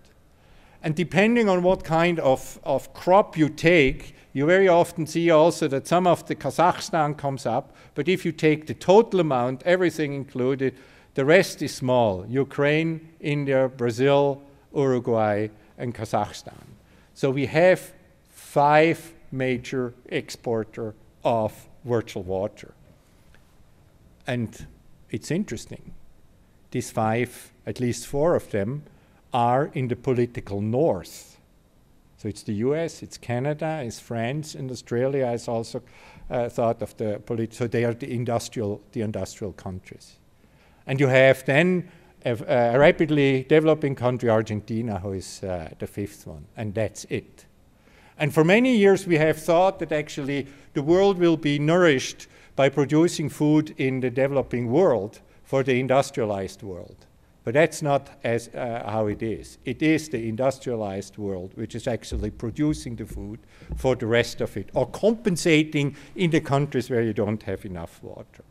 And depending on what kind of crop you take, you very often see also that some of the Kazakhstan comes up, but if you take the total amount, everything included, the rest is small. Ukraine, India, Brazil, Uruguay, and Kazakhstan. So we have 5 major exporters of virtual water. And it's interesting. These 5, at least 4 of them, are in the political north. So it's the US, it's Canada, it's France, and Australia is also thought of the so they are the industrial countries. And you have then a rapidly developing country, Argentina, who is the 5th one, and that's it. And for many years we have thought that actually the world will be nourished by producing food in the developing world for the industrialized world. But that's not how it is. It is the industrialized world which is actually producing the food for the rest of it, or compensating in the countries where you don't have enough water.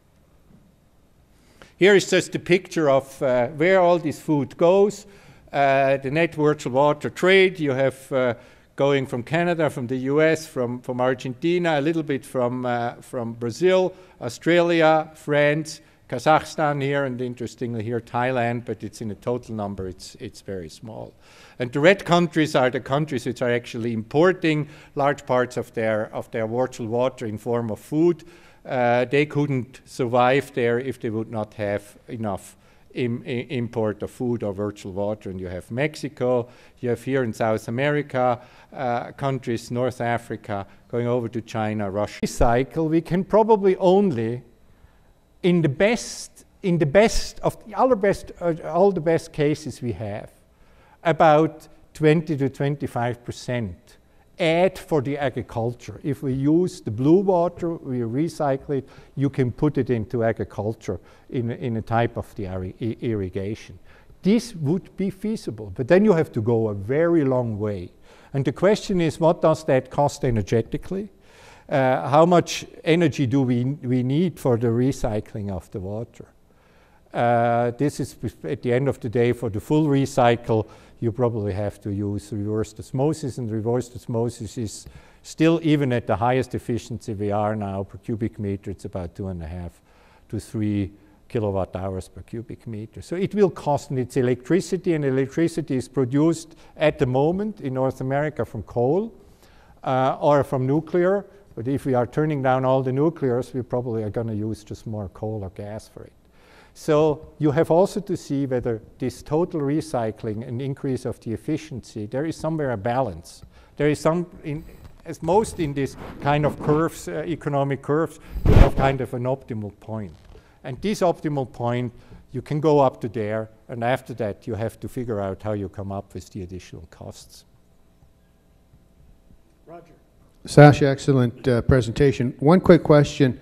Here is just a picture of where all this food goes. The net virtual water trade, you have going from Canada, from the US, from Argentina, a little bit from Brazil, Australia, France, Kazakhstan here, and interestingly here Thailand, but it's in a total number, it's very small. And the red countries are the countries which are actually importing large parts of their virtual water in form of food. They couldn't survive there if they would not have enough import of food or virtual water. And you have Mexico, you have here in South America, countries, North Africa, going over to China, Russia. Cycle, we can probably only, in the best of all the best cases we have, about 20 to 25% add for the agriculture. If we use the blue water, we recycle it, you can put it into agriculture in a type of the irrigation. This would be feasible, but then you have to go a very long way. And the question is, what does that cost energetically? How much energy do we need for the recycling of the water? This is, at the end of the day, for the full recycle, you probably have to use reverse osmosis, and reverse osmosis is still, even at the highest efficiency we are now per cubic meter, it's about 2.5 to 3 kilowatt hours per cubic meter. So it will cost, and it's electricity, and electricity is produced at the moment in North America from coal or from nuclear. But if we are turning down all the nuclears, we probably are going to use just more coal or gas for it. So you have also to see whether this total recycling and increase of the efficiency, there is somewhere a balance. There is some, as most in this kind of curves, economic curves, you have kind of an optimal point. And this optimal point, you can go up to there, and after that you have to figure out how you come up with the additional costs. Roger. Sasha, excellent presentation. One quick question.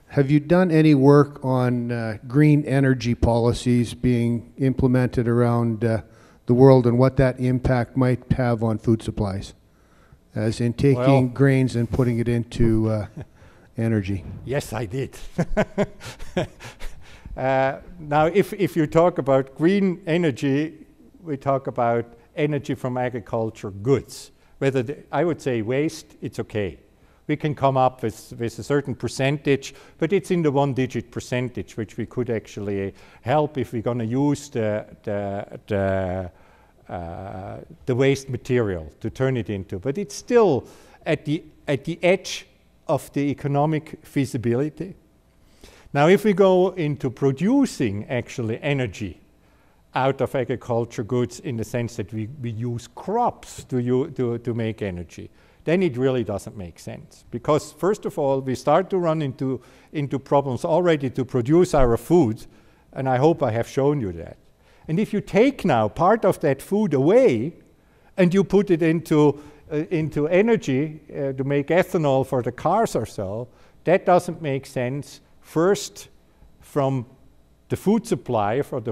Have you done any work on green energy policies being implemented around the world, and what that impact might have on food supplies, as in taking grains and putting it into energy? Yes, I did. Now, if you talk about green energy, we talk about energy from agriculture goods. I would say waste, it's okay. We can come up with a certain percentage, but it's in the one-digit percentage, which we could actually help if we're going to use the waste material to turn it into. But it's still at the edge of the economic feasibility. Now, if we go into producing actually energy out of agriculture goods in the sense that we use crops to make energy, then it really doesn't make sense. Because first of all, we start to run into problems already to produce our food, and I hope I have shown you that. And if you take now part of that food away and you put it into energy to make ethanol for the cars or so, that doesn't make sense. First, from the food supply, for the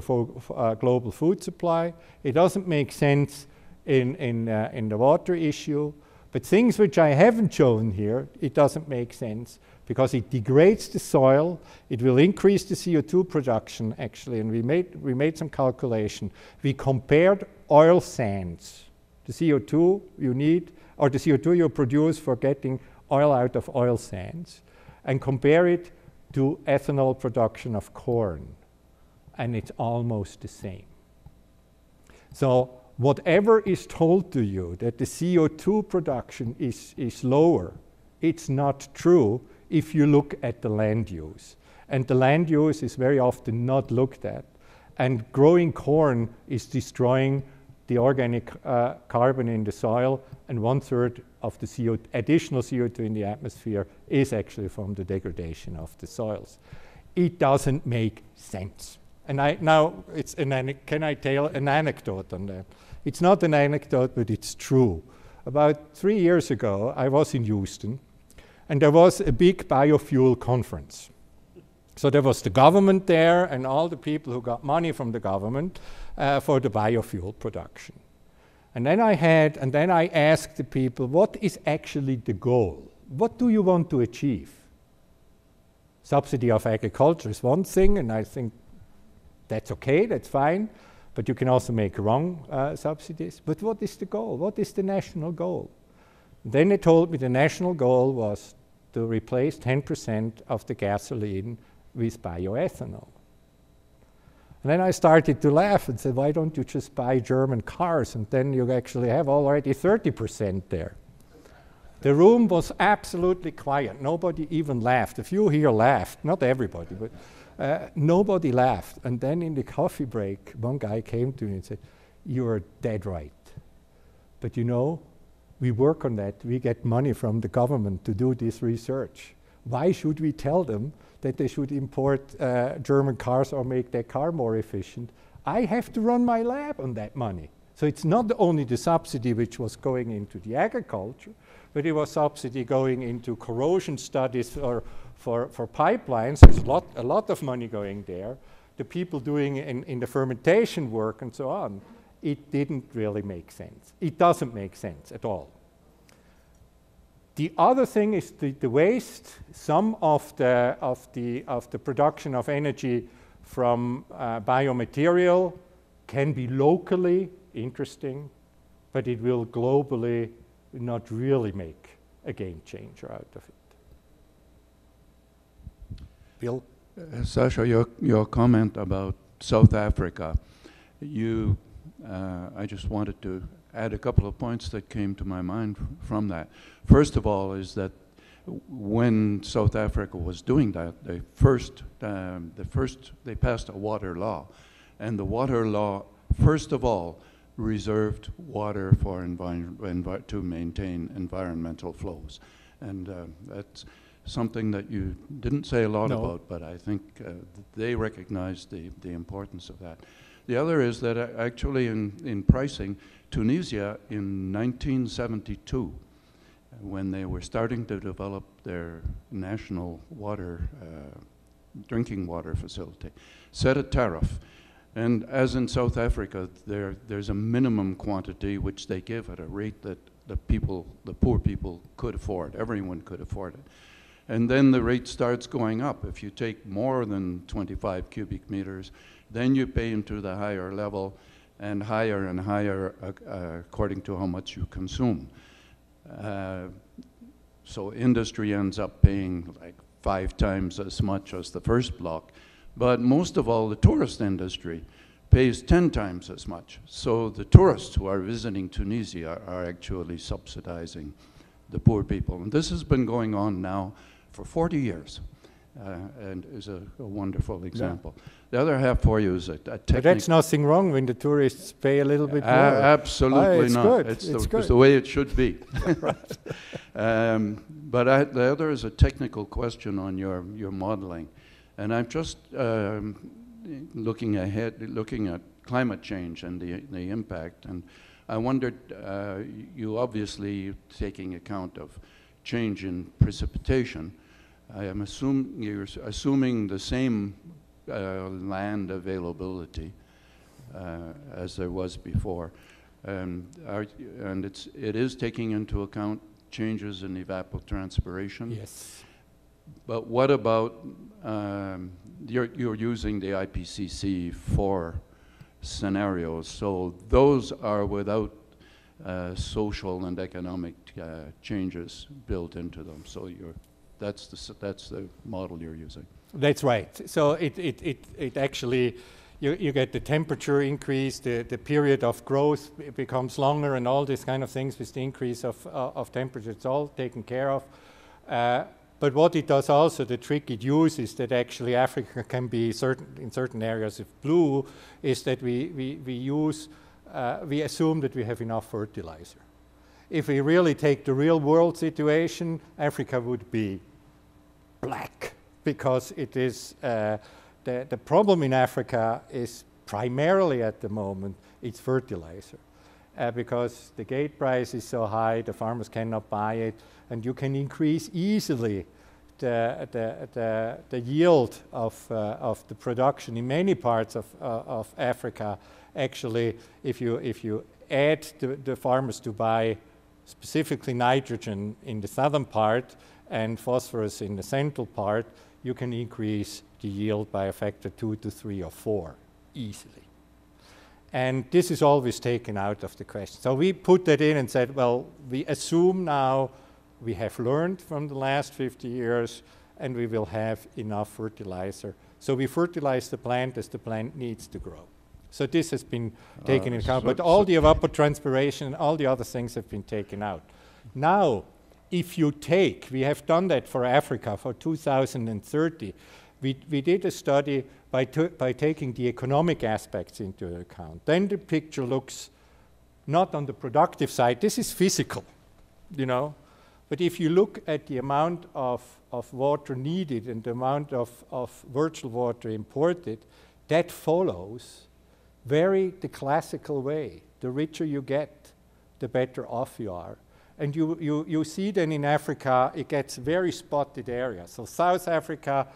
global food supply. It doesn't make sense in the water issue. But things which I haven't shown here, it doesn't make sense because it degrades the soil. It will increase the CO2 production, actually. And we made some calculation. We compared oil sands, the CO2 you need, or the CO2 you produce for getting oil out of oil sands, and compare it to ethanol production of corn. And it's almost the same. So whatever is told to you that the CO2 production is lower, it's not true if you look at the land use. And the land use is very often not looked at. And growing corn is destroying the organic carbon in the soil, and 1/3 of the additional CO2 in the atmosphere is actually from the degradation of the soils. It doesn't make sense. And can I tell an anecdote on that? It's not an anecdote, but it's true. About 3 years ago, I was in Houston, and there was a big biofuel conference. So there was the government there and all the people who got money from the government for the biofuel production. And then I asked the people, what is actually the goal? What do you want to achieve? Subsidy of agriculture is one thing, and I think that's okay, that's fine, but you can also make wrong subsidies. But what is the goal? What is the national goal? Then they told me the national goal was to replace 10% of the gasoline with bioethanol. And then I started to laugh and said, why don't you just buy German cars, and then you actually have already 30% there. The room was absolutely quiet. Nobody even laughed. A few here laughed, not everybody, but nobody laughed. And then in the coffee break, one guy came to me and said, you're dead right. But you know, we work on that. We get money from the government to do this research. Why should we tell them that they should import German cars or make their car more efficient? I have to run my lab on that money. So it's not only the subsidy which was going into the agriculture, but it was subsidy going into corrosion studies or for pipelines. There's a lot of money going there. The people doing in the fermentation work and so on. It didn't really make sense. It doesn't make sense at all. The other thing is the waste. Some of the production of energy from biomaterial can be locally interesting, but it will globally not really make a game changer out of it. Bill? Sasha, your comment about South Africa, I just wanted to add a couple of points that came to my mind from that. First of all is that when South Africa was doing that, they passed a water law, and the water law, first of all, reserved water for to maintain environmental flows, and that's something that you didn't say a lot about, but I think they recognized the importance of that. The other is that actually in pricing, Tunisia in 1972, when they were starting to develop their national drinking water facility, set a tariff. And as in South Africa, there's a minimum quantity which they give at a rate that the poor people could afford. Everyone could afford it. And then the rate starts going up. If you take more than 25 cubic meters, then you pay into the higher level, and higher according to how much you consume. So industry ends up paying like 5 times as much as the first block. But most of all, the tourist industry pays 10 times as much. So the tourists who are visiting Tunisia are actually subsidizing the poor people. And this has been going on now for 40 years. And is a wonderful example. Yeah. The other half for you is a technique. But that's nothing wrong when the tourists pay a little bit more. Absolutely it's not. Good. It's the way it should be. But the other is a technical question on your modeling. And I'm just looking at climate change and the impact. And I wondered, you obviously taking account of change in precipitation. I am you're assuming the same land availability as there was before, and it is taking into account changes in evapotranspiration. Yes. But what about you're using the IPCC for scenarios, so those are without social and economic changes built into them. So that's the model you're using. That's right. So it actually, you get the temperature increase, the period of growth becomes longer, and all these kind of things with the increase of temperature. It's all taken care of. But what it does also, the trick it uses that actually Africa can be in certain areas of blue, is that we assume that we have enough fertilizer. If we really take the real world situation, Africa would be black, because it is the problem in Africa is primarily at the moment it's fertilizer, because the gate price is so high, the farmers cannot buy it, and you can increase easily the yield of the production in many parts of Africa. Actually, if you add the farmers to buy specifically nitrogen in the southern part and phosphorus in the central part, you can increase the yield by a factor 2 to 3 or 4 easily. And this is always taken out of the question. So we put that in and said, well, we assume now we have learned from the last 50 years and we will have enough fertilizer. So we fertilize the plant as the plant needs to grow. So this has been taken into account, but all the evapotranspiration and all the other things have been taken out. Now, if you take, we have done that for Africa for 2030. We did a study by taking the economic aspects into account. Then the picture looks not on the productive side. This is physical, you know. But if you look at the amount of water needed and the amount of virtual water imported, that follows the classical way. The richer you get, the better off you are. And you see then in Africa, it gets very spotted areas. So South Africa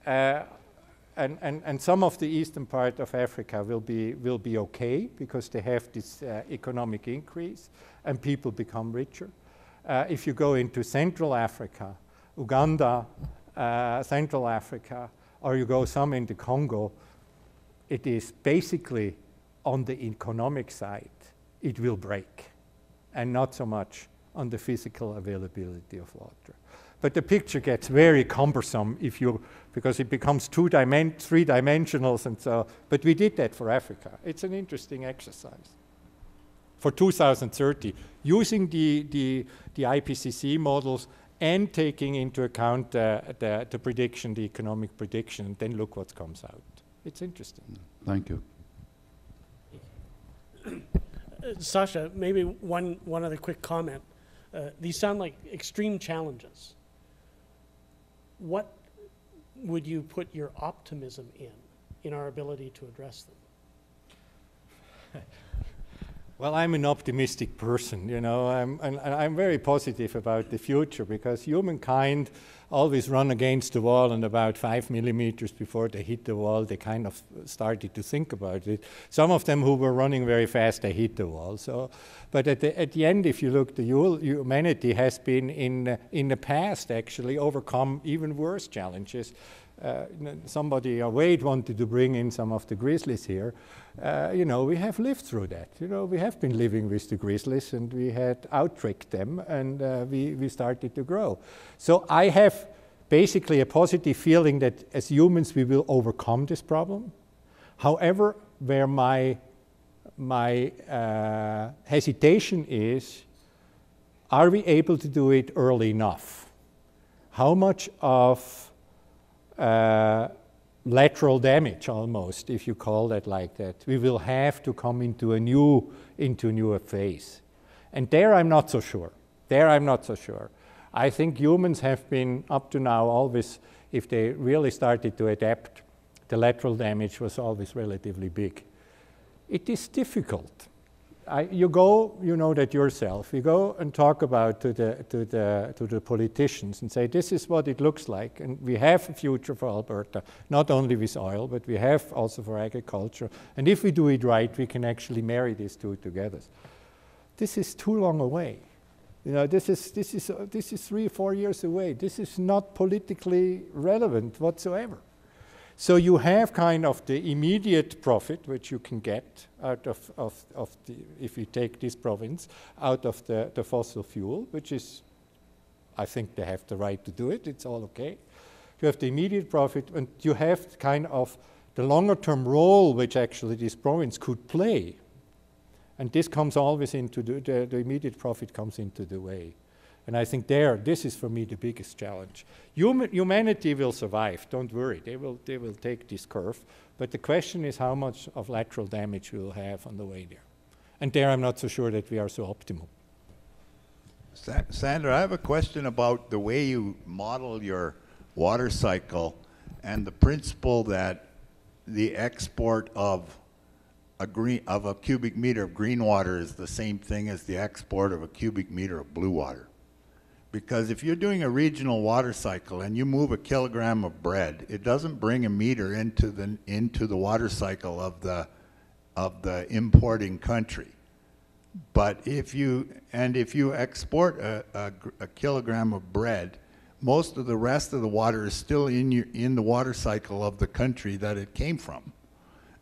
and some of the eastern part of Africa will be okay because they have this economic increase and people become richer. If you go into Central Africa, Uganda, Central Africa, or you go some into Congo, it is basically on the economic side, it will break, and not so much on the physical availability of water. But the picture gets very cumbersome because it becomes three-dimensional, and so. But we did that for Africa. It's an interesting exercise. For 2030, using the IPCC models and taking into account the prediction, the economic prediction, and then look what comes out. It's interesting. Thank you. Sasha, maybe one other quick comment. These sound like extreme challenges. What would you put your optimism in our ability to address them? Well, I'm an optimistic person, you know, and I'm very positive about the future because humankind always run against the wall, and about 5 millimeters before they hit the wall, they kind of started to think about it. Some of them who were running very fast, they hit the wall. So, but at the end, if you look, the humanity has been in the past actually overcome even worse challenges. Somebody, Wade, wanted to bring in some of the grizzlies here. You know, we have lived through that. You know, we have been living with the grizzlies, and we had out-tricked them, and we started to grow. So I have basically a positive feeling that as humans we will overcome this problem. However, where my hesitation is, are we able to do it early enough? How much of lateral damage, almost, if you call that like that, we will have to come into a new phase. And there I'm not so sure. I think humans have been, up to now, always, if they really started to adapt, the lateral damage was always relatively big. It is difficult. You go, you know that yourself, you go and talk about to the politicians and say, this is what it looks like, and we have a future for Alberta, not only with oil, but we have also for agriculture, and if we do it right, we can actually marry these two together. This is too long away. You know, this is 3 or 4 years away. This is not politically relevant whatsoever. So you have kind of the immediate profit which you can get out of the, if you take this province, out of the fossil fuel, which is, I think they have the right to do it, it's all okay. You have the immediate profit, and you have kind of the longer term role which actually this province could play. And this comes always into the immediate profit comes into the way. And I think this is for me the biggest challenge. Humanity will survive, don't worry, they will take this curve, but the question is how much of lateral damage we will have on the way there. And there I'm not so sure that we are so optimal. Sandra, I have a question about the way you model your water cycle and the principle that the export of a cubic meter of green water is the same thing as the export of a cubic meter of blue water. Because if you're doing a regional water cycle and you move a kilogram of bread, it doesn't bring a meter into the water cycle of the importing country. But if you export a kilogram of bread, most of the rest of the water is still in the water cycle of the country that it came from.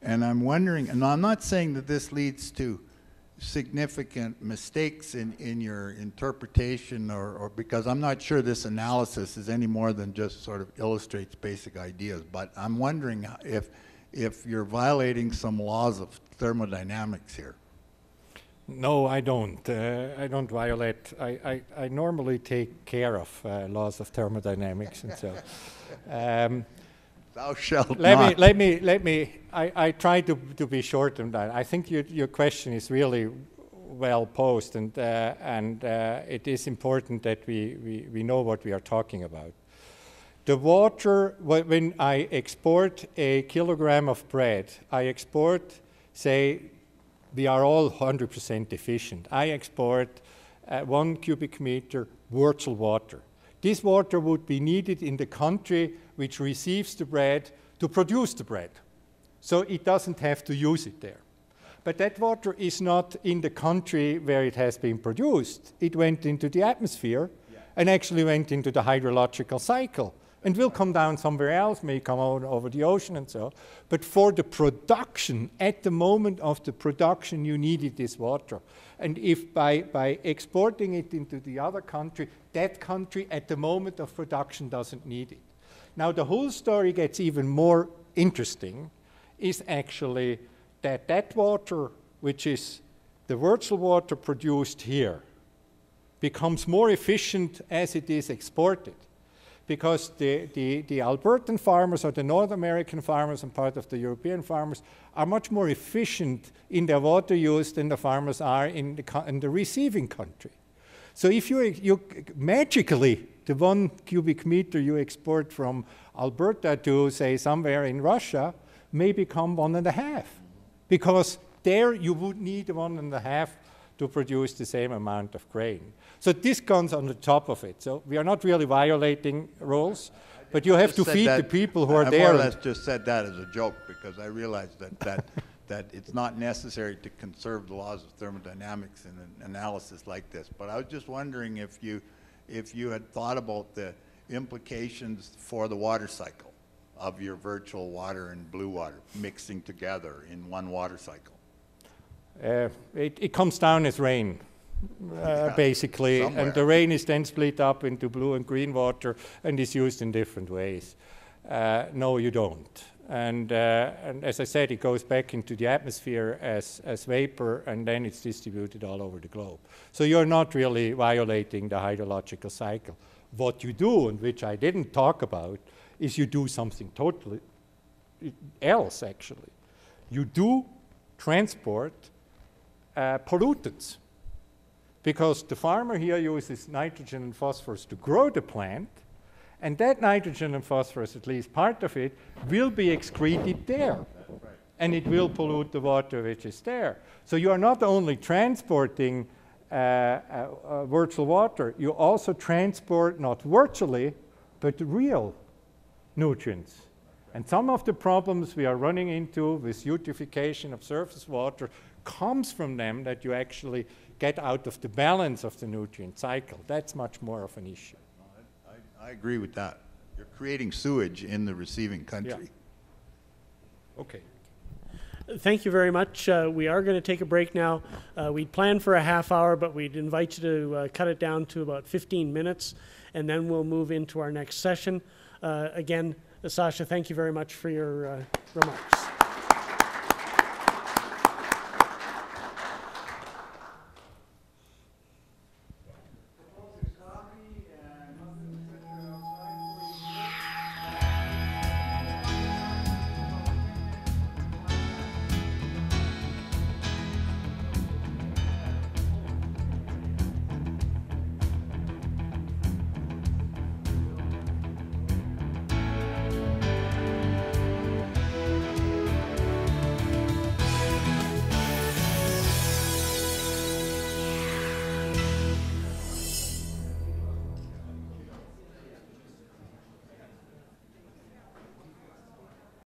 And I'm wondering, and I'm not saying that this leads to significant mistakes in your interpretation, or because I'm not sure this analysis is any more than just sort of illustrates basic ideas, but I'm wondering if you're violating some laws of thermodynamics here. No, I don't. I don't violate. I normally take care of laws of thermodynamics, and so. Thou shalt not. Let me. I try to be short on that. I think your question is really well posed, and it is important that we know what we are talking about. The water, when I export a kilogram of bread, I export, say, we are all 100% efficient. I export 1 cubic meter Wurzel water. This water would be needed in the country which receives the bread to produce the bread. So it doesn't have to use it there. But that water is not in the country where it has been produced. It went into the atmosphere and actually went into the hydrological cycle and will come down somewhere else, may come out over the ocean and so. But for the production, at the moment of the production, you needed this water. And if by exporting it into the other country, that country at the moment of production doesn't need it. Now the whole story gets even more interesting, is actually that water, which is the Wurzel water produced here, becomes more efficient as it is exported. Because the Albertan farmers or the North American farmers and part of the European farmers are much more efficient in their water use than the farmers are in the receiving country. So if you magically, the 1 cubic meter you export from Alberta to, say, somewhere in Russia may become 1.5, because there you would need 1.5 to produce the same amount of grain. So this comes on the top of it. So we are not really violating rules, but you have to feed the people who are there. I more or less just said that as a joke because I realized that it's not necessary to conserve the laws of thermodynamics in an analysis like this. But I was just wondering if you had thought about the implications for the water cycle of your virtual water and blue water mixing together in one water cycle. It comes down as rain, basically, somewhere. and the rain is then split up into blue and green water and is used in different ways. No, you don't. And as I said, it goes back into the atmosphere as vapor, and then it's distributed all over the globe. So you're not really violating the hydrological cycle. What you do, and which I didn't talk about, is you do something totally else, actually. You do transport pollutants, because the farmer here uses nitrogen and phosphorus to grow the plant, and that nitrogen and phosphorus, at least part of it, will be excreted there. Right. And it will pollute the water which is there. So you are not only transporting virtual water, you also transport not virtually, but real nutrients. And some of the problems we are running into with eutrophication of surface water comes from them, that you actually get out of the balance of the nutrient cycle. That's much more of an issue. I agree with that. You're creating sewage in the receiving country. Yeah. Okay. Thank you very much. We are going to take a break now. We'd planned for a half hour, but we'd invite you to cut it down to about 15 minutes, and then we'll move into our next session. Again, Sasha, thank you very much for your remarks.